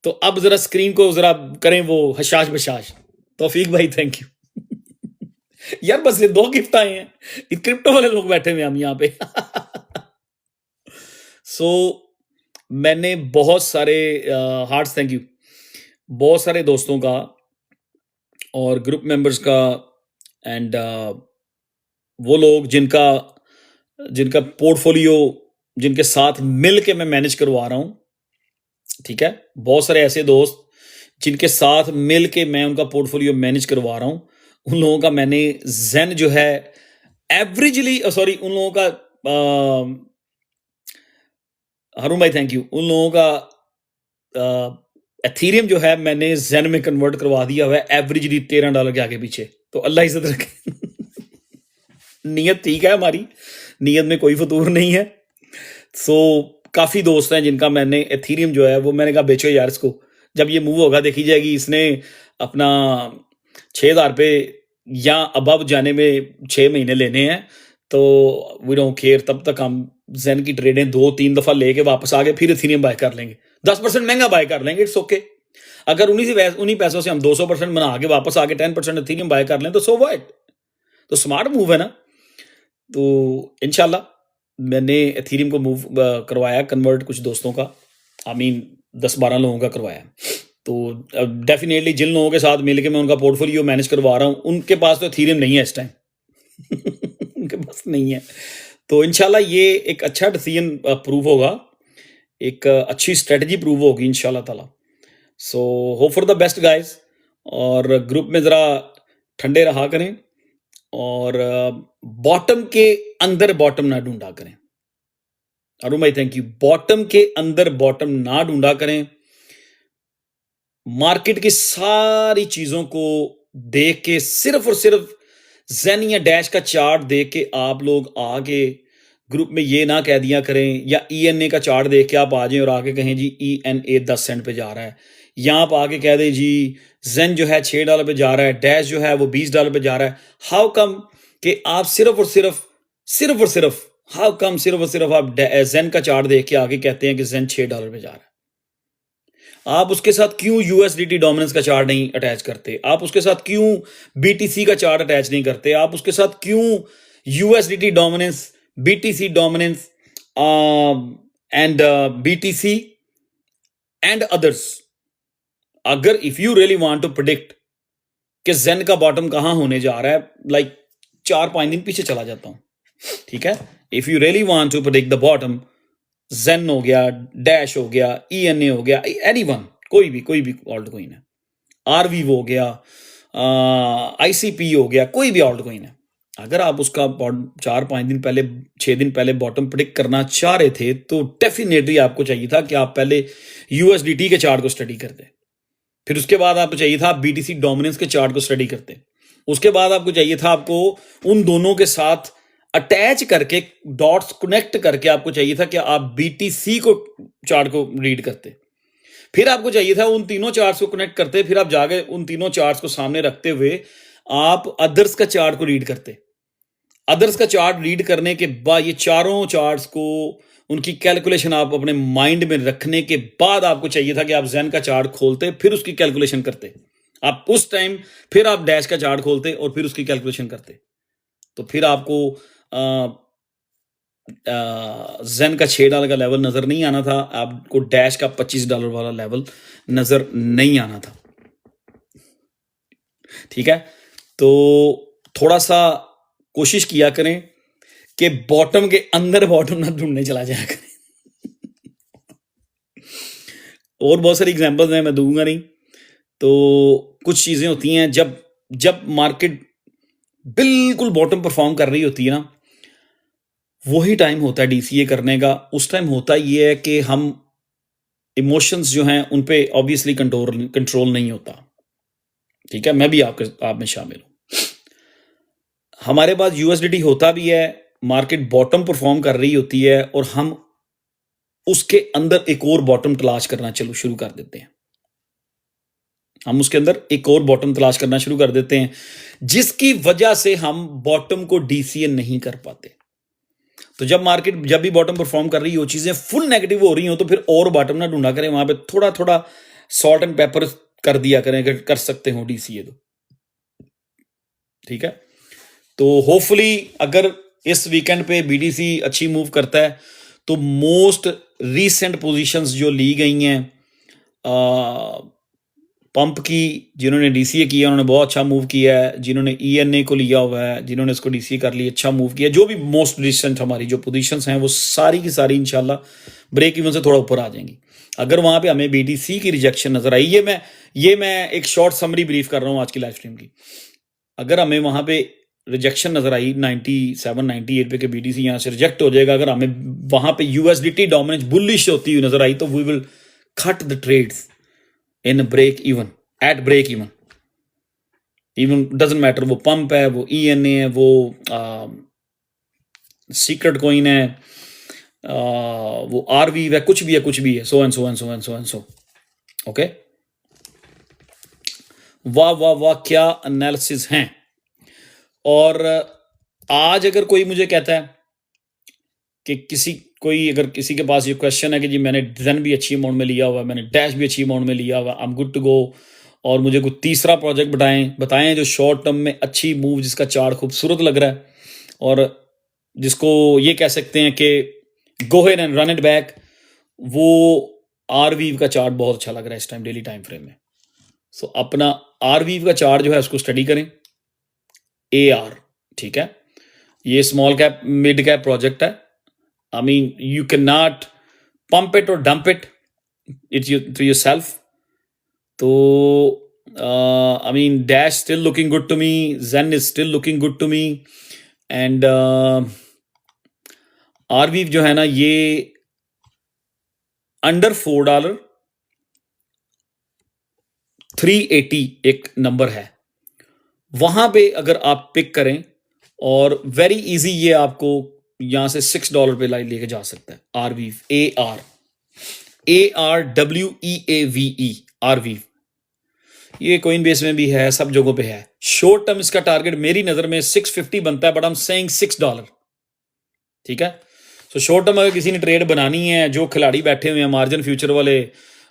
तो अब जरा स्क्रीन को जरा करें वो हशाश बशाश। तौफीक भाई थैंक यू। यार बस ये 2 गिफ्ट आए हैं, क्रिप्टो वाले लोग बैठे हुए हम यहाँ पे। सो मैंने बहुत सारे हार्ट्स थैंक यू, बहुत सारे दोस्तों का और ग्रुप मेंबर्स का एंड वो लोग जिनका जिनका पोर्टफोलियो जिनके साथ मिल के मैं मैनेज करवा रहा हूँ, ठीक है, बहुत सारे ऐसे दोस्त जिनके साथ मिल के मैं उनका पोर्टफोलियो मैनेज करवा रहा हूँ, उन लोगों का मैंने जेन जो है एवरेजली सॉरी उन लोगों का हारून भाई थैंक यू, उन लोगों का एथीरियम जो है मैंने जेन में कन्वर्ट करवा दिया हुआ है एवरेजली $13 के आगे पीछे। तो अल्लाह इज्जत रखे। नीयत ठीक है हमारी, नीयत में कोई फतूर नहीं है। सो काफ़ी दोस्त हैं जिनका मैंने एथीरियम जो है वो मैंने कहा बेचो यार इसको, जब ये मूव होगा देखी जाएगी, इसने अपना 6,000 पे या अबव जाने में 6 महीने लेने हैं, तो वी डोंट केयर, तब तक हम जेन की ट्रेडें 2-3 दफ़ा लेके वापस आगे फिर एथीरियम बाय कर लेंगे, 10% महंगा बाय कर लेंगे, इट्स ओके। अगर उन्हीं पैसों से हम 200% बना के वापस आके 10% एथीरियम बाय कर लें तो सो व्हाट, तो स्मार्ट मूव है ना। तो इंशाल्लाह मैंने एथीरियम को मूव करवाया कन्वर्ट कुछ दोस्तों का, आई मीन 10-12 लोगों का करवाया। तो डेफिनेटली जिन लोगों के साथ मिलके मैं उनका पोर्टफोलियो मैनेज करवा रहा हूँ उनके पास तो एथीरियम नहीं है इस टाइम। उनके पास नहीं है। तो इंशाल्लाह ये एक अच्छा डिसीजन प्रूव होगा, एक अच्छी स्ट्रेटजी प्रूव होगी इंशाल्लाह ताला। So hope for the best guys, और ग्रुप में ज़रा ठंडे रहा करें और बॉटम के अंदर बॉटम ना ढूंढा करें। अरुण भाई थैंक यू। बॉटम के अंदर बॉटम ना ढूंढा करें। मार्केट की सारी चीजों को देख के सिर्फ और सिर्फ जेन या डैश का चार्ट देख के आप लोग आगे ग्रुप में ये ना कह दिया करें, या ENA का चार्ट देख के आप आ जाएं और आके कहें जी ENA 10 सेंट पे जा रहा है, या आप आके कह दें जी जेन जो है $6 पे जा रहा है, डैश जो है वो $20 पे जा रहा है। हाउ कम कि आप सिर्फ और सिर्फ हाउ कम सिर्फ और सिर्फ आप जेन का चार्ट देख के आगे कहते हैं कि जेन $6 पे जा रहा है। आप उसके साथ क्यों USDT डोमिनेंस का चार्ट नहीं अटैच करते? आप उसके साथ क्यों BTC का चार्ट अटैच नहीं करते? आप उसके साथ क्यों USDT dominance, BTC dominance and BTC and others? अगर if you really want to predict कि जेन का बॉटम कहां होने जा रहा है, लाइक 4-5 दिन पीछे चला जाता हूं, ठीक है। If you really want to predict the bottom, Zen हो गया, डैश हो गया, ENA हो गया, एनीवन, कोई भी ऑल्ट कोइन है, आरवी हो गया, ICP हो गया, कोई भी ऑल्ट कोइन है, अगर आप उसका 4-5 दिन पहले 6 दिन पहले बॉटम प्रिडिक्ट करना चाह रहे थे तो डेफिनेटली आपको चाहिए था कि आप पहले USDT के चार्ट को स्टडी करते, फिर उसके बाद आपको चाहिए था BTC डोमिनेंस के चार्ट को स्टडी करते, उसके बाद आपको चाहिए था आपको उन दोनों के साथ अटैच करके डॉट्स कनेक्ट करके आपको चाहिए था कि आप BTC को चार्ट को रीड करते, फिर आपको चाहिए था उन तीनों चार्ट्स को कनेक्ट करते, फिर आप जाके उन तीनों चार्ट्स को सामने रखते हुए आप अदर्स का चार्ट को रीड करते। अदर्स का चार्ट रीड करने के बाद ये चारों चार्ट्स को उनकी कैलकुलेशन आप अपने माइंड में रखने के बाद आपको चाहिए था कि आप जेन का चार्ट खोलते, फिर उसकी कैलकुलेशन करते, आप उस टाइम फिर आप डैश का चार्ट खोलते और फिर उसकी कैलकुलेशन करते, तो फिर आपको जेन का $6 का लेवल नजर नहीं आना था, आपको डैश का $25 वाला लेवल नजर नहीं आना था, ठीक है। तो थोड़ा सा कोशिश किया करें कि बॉटम के अंदर बॉटम ना ढूंढने चला जाया करें। और बहुत सारी एग्जांपल्स हैं, मैं दूंगा नहीं। तो कुछ चीजें होती हैं जब मार्केट बिल्कुल बॉटम परफॉर्म कर रही होती है ना, वही टाइम होता है DCA करने का। उस टाइम होता ये है कि हम इमोशंस जो हैं उन पे ऑब्वियसली कंट्रोल नहीं होता, ठीक है, मैं भी आप में शामिल हूं। हमारे पास USDT होता भी है, मार्केट बॉटम परफॉर्म कर रही होती है और हम उसके अंदर एक और बॉटम तलाश करना शुरू कर देते हैं, हम उसके अंदर एक और बॉटम तलाश करना शुरू कर देते हैं, जिसकी वजह से हम बॉटम को DCA नहीं कर पाते। तो जब भी बॉटम परफॉर्म कर रही हो, चीजें फुल नेगेटिव हो रही हो, तो फिर और बॉटम ना ढूंढा करें, वहां पे थोड़ा थोड़ा सॉल्ट एंड पेपर कर दिया करें, अगर कर सकते हो DCA तो, ठीक है। तो होपफुली अगर इस वीकेंड पे BTC अच्छी मूव करता है तो मोस्ट रीसेंट पोजीशंस जो ली गई हैं पंप की, जिन्होंने डीसीए किया उन्होंने बहुत अच्छा मूव किया है, जिन्होंने ईएनए को लिया हुआ है, जिन्होंने इसको डीसीए कर लिया अच्छा मूव किया। जो भी मोस्ट रिसेंट हमारी जो पोजीशंस हैं वो सारी की सारी इंशाल्लाह ब्रेक इवन से थोड़ा ऊपर आ जाएंगी। अगर वहाँ पे हमें बीटीसी की रिजेक्शन नजर आई, ये मैं एक शॉर्ट समरी ब्रीफ कर रहा हूँ आज की लाइव स्ट्रीम की। अगर हमें वहाँ पे रिजेक्शन नजर आई 97 98 पे के बीटीसी यहाँ से रिजेक्ट हो जाएगा, अगर हमें वहाँ पे यूएसडीटी डोमिनेंस बुलिश होती हुई नजर आई तो we will cut the trades in break even, at break even doesn't matter वो पंप है, वो ईएनए है, वो सीक्रेट कॉइन है, वो आरवी है, कुछ भी है, so and so and so and so and so. Okay, वाह वाह वाह क्या एनालिसिस हैं। और आज अगर कोई मुझे कहता है कि अगर किसी के पास ये क्वेश्चन है कि जी मैंने जन भी अच्छी अमाउंट में लिया हुआ है, मैंने डैश भी अच्छी अमाउंट में लिया हुआ, I am good to go, और मुझे कोई तीसरा प्रोजेक्ट बताएं जो शॉर्ट टर्म में अच्छी मूव, जिसका चार्ट खूबसूरत लग रहा है और जिसको ये कह सकते हैं कि go ahead and run it back, वो आरवीव का चार्ट बहुत अच्छा लग रहा है इस टाइम डेली टाइम फ्रेम में। सो अपना आरवीव का चार्ट जो है उसको स्टडी करें, AR, ठीक है, ये small cap mid cap project है। I mean, you cannot pump it or dump it. It's to yourself. So, I mean, Dash still looking good to me. Zen is still looking good to me. And RVIV जो है ना, ये under $4 380 एक number है, वहां पे अगर आप पिक करें और वेरी इजी ये आपको यहां से $6 पे लाइन लेके जा सकता है। आरवीव, ARWEAVE, आरवीव, ये कोइन बेस में भी है, सब जगहों पे है। शॉर्ट टर्म इसका टारगेट मेरी नजर में 650 बनता है, बट आई एम सेइंग $6, ठीक है। सो शॉर्ट टर्म अगर किसी ने ट्रेड बनानी है, जो खिलाड़ी बैठे हुए हैं मार्जिन फ्यूचर वाले,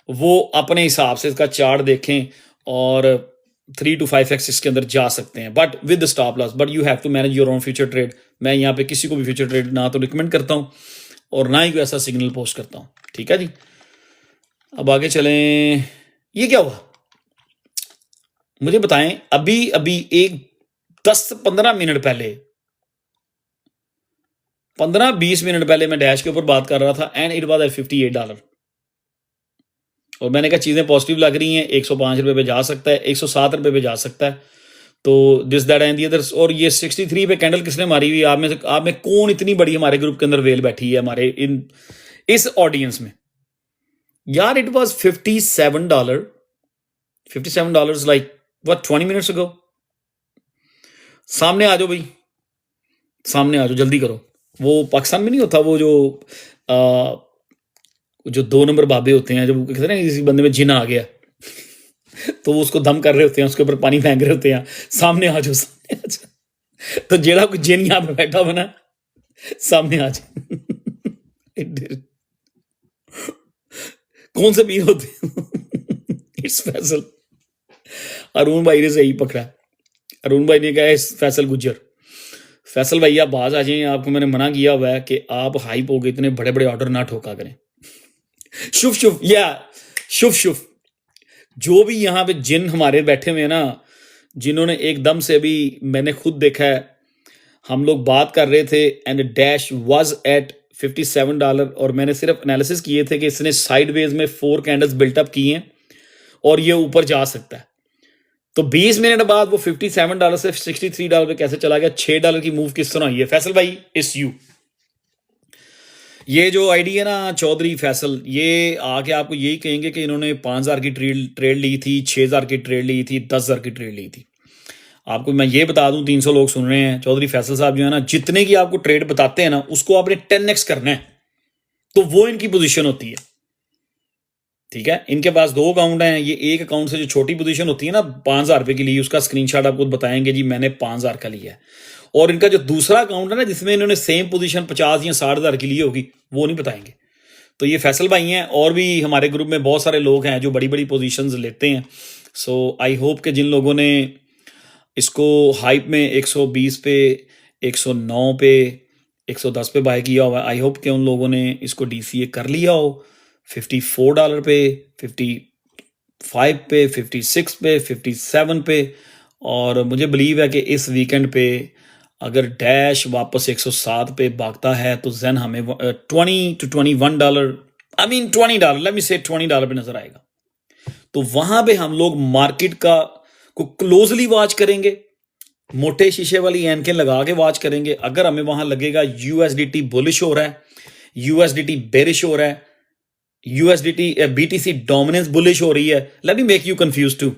वो अपने हिसाब से इसका चार्ट देखें और 3 to 5x इसके अंदर जा सकते हैं, but with stop loss. But you have to manage your own future trade. मैं यहाँ पे किसी को भी फ्यूचर ट्रेड ना तो रिकमेंड करता हूँ और ना ही कोई ऐसा सिग्नल पोस्ट करता हूँ, ठीक है जी। अब आगे चलें, ये क्या हुआ मुझे बताएं। अभी एक 10-15 मिनट पहले, 15-20 मिनट पहले मैं डैश के ऊपर बात कर रहा था एंड इट वाज एट $58, और मैंने कहा चीजें पॉजिटिव लग रही हैं, $105 पे जा सकता है, $107 पे जा सकता है। तो this that and the others. और ये 63 पे कैंडल किसने मारी हुई? आप में कौन इतनी बड़ी हमारे ग्रुप के अंदर वेल बैठी है, हमारे इस ऑडियंस में? यार it was $57 like what 20 minutes ago. सामने आ जाओ भाई, सामने आ जाओ, जल्दी करो। वो पाकिस्तान में नहीं होता वो जो 2 नंबर बाबे होते हैं, जब कहते हैं ना किसी बंदे में जिन आ गया तो वो उसको दम कर रहे होते हैं, उसके ऊपर पानी फेंक रहे होते हैं, सामने आ जाओ, सामने आ जाओ। तो जेड़ा कोई जिन यहाँ पे बैठा हुआ ना, सामने आ जाए। कौन से पीर होते हैं? इट्स फैसल। अरुण भाई ने सही पकड़ा। अरुण भाई ने कहा फैसल गुज्जर। फैसल भैया बाज आ जाए, आपको मैंने मना किया हुआ है कि आप हाइप हो गए, इतने बड़े बड़े ऑर्डर ना ठोका करें। शुभ शुभ या शुभ शुभ। जो भी यहाँ पे जिन हमारे बैठे हुए हैं ना, जिन्होंने एकदम से, अभी मैंने खुद देखा है, हम लोग बात कर रहे थे एंड डैश वाज एट $57 और मैंने सिर्फ एनालिसिस किए थे कि इसने साइडवेज में 4 कैंडल्स बिल्टअप किए हैं और ये ऊपर जा सकता है। तो 20 मिनट बाद वो $57 से $63 पे कैसे चला गया? $6 की मूव किस तरह हुई है? फैसल भाई इट्स यू। ये जो आईडी है ना चौधरी फैसल, ये आके आपको यही कहेंगे कि इन्होंने 5,000 की ट्रेड ली थी, 6,000 की ट्रेड ली थी, 10,000 की ट्रेड ली थी। आपको मैं ये बता दूं, 300 लोग सुन रहे हैं, चौधरी फैसल साहब जो है ना, जितने की आपको ट्रेड बताते हैं ना, उसको आपने 10x करना है, तो वो इनकी पोजीशन होती है, ठीक है। इनके पास 2 अकाउंट हैं, ये एक अकाउंट से जो छोटी पोजीशन होती है ना 5,000 रुपए की ली, उसका स्क्रीनशॉट आपको बताएंगे जी मैंने 5,000 का लिया है। और इनका जो दूसरा अकाउंट है ना, जिसमें इन्होंने सेम पोजीशन 50 या 60,000 की ली होगी, वो नहीं बताएंगे। तो ये फैसल भाई हैं, और भी हमारे ग्रुप में बहुत सारे लोग हैं जो बड़ी बड़ी पोजीशंस लेते हैं। सो आई होप कि जिन लोगों ने इसको हाइप में 120 पे, 109 पे, 110 पे बाय किया हुआ है। आई होप कि उन लोगों ने इसको डीसीए कर लिया हो $54 पे, 55 पे, 56 पे, 57 पे। और मुझे बिलीव है कि इस वीकेंड पे अगर डैश वापस 107 पे भागता है तो जैन हमें $20 to $21, I mean $20, let me से $20 पे नजर आएगा। तो वहां पे हम लोग मार्केट का को क्लोजली वॉच करेंगे, मोटे शीशे वाली एनकें लगा के वॉच करेंगे। अगर हमें वहां लगेगा यूएसडीटी बुलिश हो रहा है, यूएसडीटी बेरिश हो रहा है, यूएसडीटी बीटीसी डोमिनेंस बुलिश हो रही है, let me make you confuse too,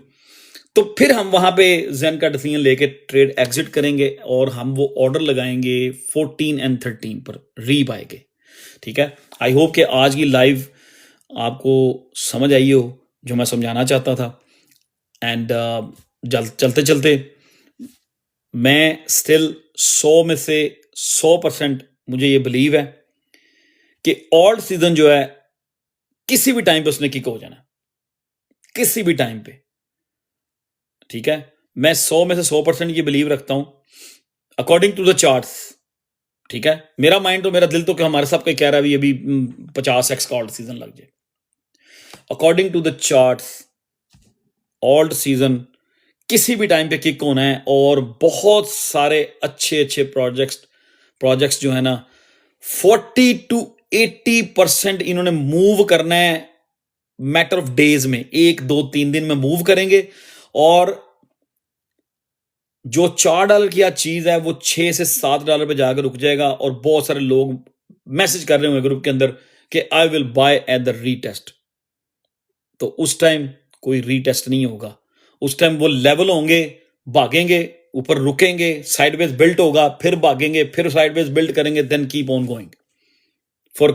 तो फिर हम वहां पे जेन का डिसीजन लेके ट्रेड एग्जिट करेंगे और हम वो ऑर्डर लगाएंगे 14 and 13 पर रीबाय के। ठीक है, आई होप कि आज की लाइव आपको समझ आई हो जो मैं समझाना चाहता था। एंड चलते चलते मैं स्टिल 100 में से 100% मुझे ये बिलीव है कि ऑल्ट सीजन जो है किसी भी टाइम पे उसने किक हो जाना, किसी भी टाइम पे। ठीक है, मैं 100 में से 100% ये बिलीव रखता हूं अकॉर्डिंग टू द चार्ट्स। ठीक है, मेरा माइंड तो, मेरा दिल तो कि हमारे सब का कह रहा है अभी 50x का ऑल्ट सीजन लग जाए। According to the charts alt season किसी भी टाइम पे किक होना है और बहुत सारे अच्छे अच्छे प्रोजेक्ट्स जो है ना 40 to 80% इन्होंने मूव करना है मैटर ऑफ डेज में, 1 2 3 दिन में मूव करेंगे। और जो $4 की आज चीज है वो $6 से $7 पे जाकर रुक जाएगा। और बहुत सारे लोग मैसेज कर रहे होंगे ग्रुप के अंदर कि I will by at the retest. तो उस टाइम कोई रीटेस्ट नहीं होगा, उस टाइम वो लेवल होंगे, भागेंगे, ऊपर रुकेंगे, साइडवेज बिल्ट होगा, फिर भागेंगे, फिर साइडवेज बिल्ड करेंगे, then keep on going for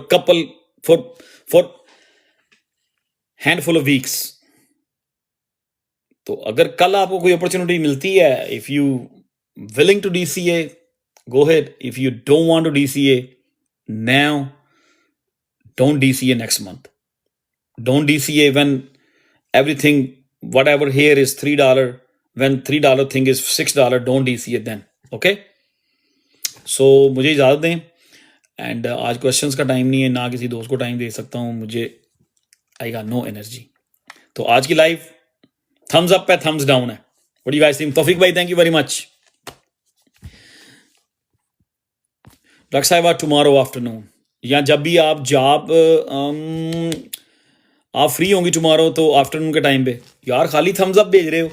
handful of weeks. तो अगर कल आपको कोई अपॉर्चुनिटी मिलती है, if you willing to DCA go head, if you don't want to DCA now don't DCA next month, don't DCA when everything whatever here is $3, when $3 thing is $6, don't DCA then, okay? So मुझे इजाजत दें। And आज questions का time नहीं है, ना किसी दोस्त को टाइम दे सकता हूँ, मुझे आई गॉट नो एनर्जी। तो आज की लाइव थम्स अप है, थम्स डाउन है, what do you guys think? Taufiq भाई thank you very much. Doctor साहिबा टुमारो आफ्टरनून, या जब भी आप जॉब आप फ्री होंगी टुमारो तो आफ्टरनून के टाइम पे, यार खाली थम्स अप भेज रहे हो,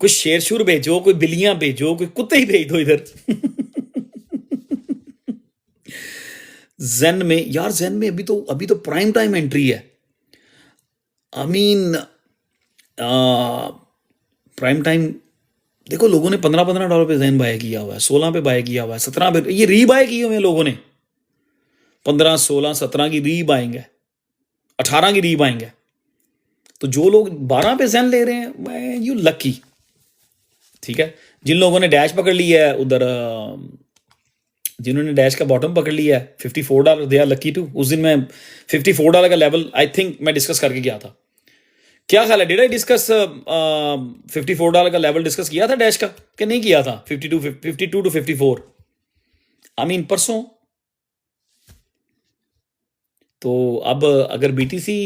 कुछ शेर शूर भेजो, कोई बिल्लियां भेजो, कोई कुत्ते ही भेज दो इधर। जेन में यार, जेन में अभी तो प्राइम टाइम एंट्री है। आई मीन प्राइम टाइम देखो, लोगों ने $15 पे जेन बाय किया हुआ है, 16 पे बाय किया हुआ है, 17 पे, ये री बाय किए हुए हैं लोगों ने, 15 16 17 की री बाइंग है, 18 की री बाइंग है। तो जो लोग 12 पे जेन ले रहे हैं, यू लकी। ठीक है, जिन लोगों ने डैश पकड़ लिया है उधर, जिन्होंने डैश का बॉटम पकड़ लिया है $54, दे आर लकी टू। उस दिन मैं $54 का लेवल आई थिंक मैं डिस्कस करके गया था। क्या ख्याल है, डिड आई डिस्कस $54 का लेवल डिस्कस किया था डैश का कि नहीं किया था? 52 to 54, आई मीन परसों। तो अब अगर बीटीसी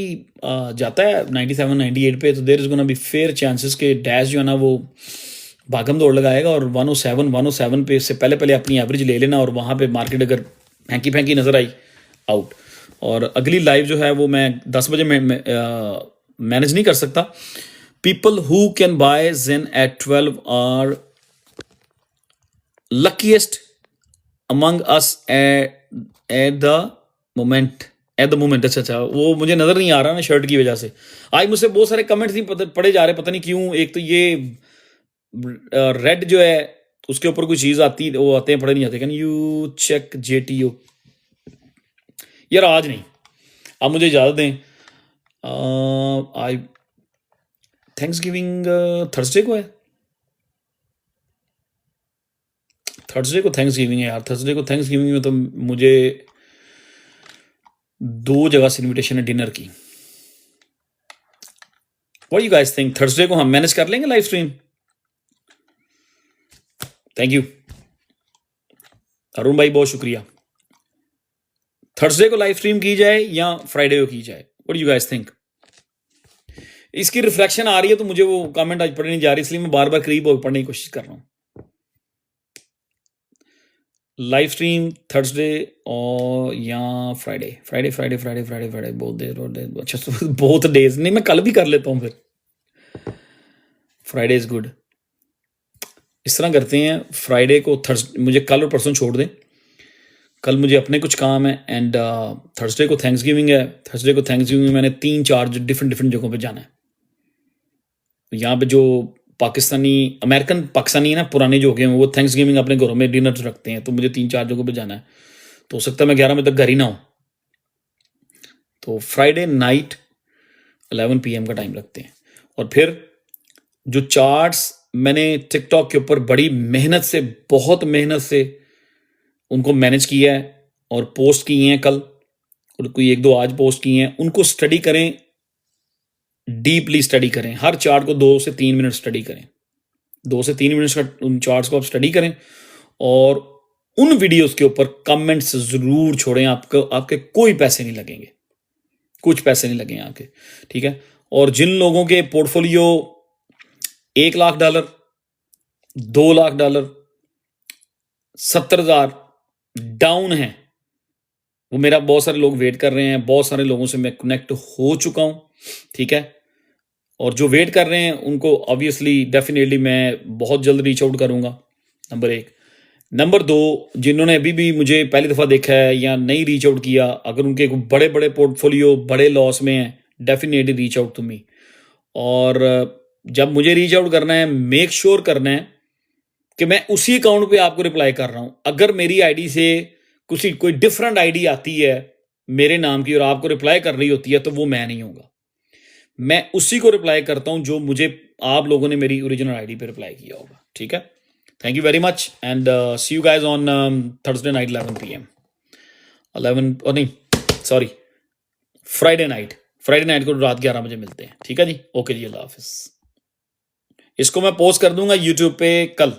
जाता है 97 98 पे, तो there is gonna be fair chances के डैश जो है ना वो भागम दौड़ लगाएगा और 107 पे से पहले अपनी एवरेज ले लेना। और वहाँ पे मार्केट अगर फेंकी फेंकी नजर आई, आउट। और अगली लाइव जो है वो मैं 10 बजे मैनेज नहीं कर सकता। People who can buy Zen at 12 are luckiest among us at the moment। अच्छा, वो मुझे नजर नहीं आ रहा ना शर्ट की वजह से। आज मुझसे बहुत सारे कमेंट्स नहीं पढ़े जा रहे, पता नहीं क्यों। एक तो ये रेड जो है उसके ऊपर कोई चीज आती, वो आते हैं, पढ़े नहीं आते। Can you check JTO? यार आज नहीं, आप मुझे इजाजत दें। आई थैंक्सगिविंग थर्सडे को है, थर्सडे को थैंक्सगिविंग है यार। थर्सडे को थैंक्सगिविंग में तो मुझे 2 जगह से इनविटेशन है डिनर की। What you guys think, Thursday को हम मैनेज कर लेंगे live stream? Thank you. Arun भाई बहुत शुक्रिया। थर्सडे को लाइव स्ट्रीम की जाए या फ्राइडे को की जाए, what do you guys think? इसकी रिफ्लेक्शन आ रही है तो मुझे वो कमेंट आज पढ़ने नहीं जा रही, इसलिए मैं बार बार करीब होकर पढ़ने की कोशिश कर रहा हूँ। लाइव स्ट्रीम थर्सडे और या Friday, Friday Friday Friday Friday Friday बहुत देर, अच्छा बहुत डेज नहीं, मैं कल भी कर लेता हूँ फिर। Friday is good. इस तरह करते हैं, फ्राइडे को मुझे कल और परसों छोड़ दें, कल मुझे अपने कुछ काम है एंड थर्सडे को थैंक्स गिविंग है। थर्सडे को थैंक्स गिविंग में मैंने 3-4 डिफरेंट जगहों पे जाना है। यहाँ पे जो पाकिस्तानी अमेरिकन पाकिस्तानी है ना, पुराने जो हो गए हैं, वो थैंक्स गिविंग अपने घरों में डिनर रखते हैं, तो मुझे 3-4 जगहों पे जाना है, तो हो सकता है मैं 11 बजे तक घर ही ना हूँ। तो फ्राइडे नाइट 11 PM का टाइम रखते हैं। और फिर जो चार्ट्स मैंने टिकटॉक के ऊपर बड़ी मेहनत से, बहुत मेहनत से उनको मैनेज किया है और पोस्ट किए हैं कल, और कोई 1-2 आज पोस्ट किए हैं, उनको स्टडी करें, डीपली स्टडी करें। हर चार्ट को 2 से 3 मिनट स्टडी करें, 2 से 3 मिनट का उन चार्ट्स को आप स्टडी करें, और उन वीडियोस के ऊपर कमेंट्स जरूर छोड़ें। आपके कोई पैसे नहीं लगेंगे, कुछ पैसे नहीं लगेंगे आपके, ठीक है। और जिन लोगों के पोर्टफोलियो $1 लाख, $2 लाख, 70,000 डाउन है, वो मेरा बहुत सारे लोग वेट कर रहे हैं, बहुत सारे लोगों से मैं कनेक्ट हो चुका हूं, ठीक है। और जो वेट कर रहे हैं उनको ऑब्वियसली डेफिनेटली मैं बहुत जल्द रीच आउट करूंगा, नंबर 1। नंबर 2, जिन्होंने अभी भी मुझे पहली दफ़ा देखा है या नहीं रीच आउट किया, अगर उनके बड़े बड़े पोर्टफोलियो बड़े लॉस में है, definitely reach out to me. और जब मुझे रीच आउट करना है, मेक श्योर करना है कि मैं उसी अकाउंट पे आपको रिप्लाई कर रहा हूं। अगर मेरी आईडी से कोई डिफरेंट आईडी आती है मेरे नाम की और आपको रिप्लाई कर रही होती है, तो वो मैं नहीं होगा, मैं उसी को रिप्लाई करता हूं जो मुझे आप लोगों ने मेरी ओरिजिनल आईडी पे रिप्लाई किया होगा, ठीक है। Thank you very much and see you guys on Thursday night 11 PM, 11 और नहीं सॉरी फ्राइडे नाइट को रात 11 बजे मिलते हैं, ठीक है जी। ओके जी, अल्लाह हाफिज। इसको मैं पोस्ट कर दूंगा यूट्यूब पे कल।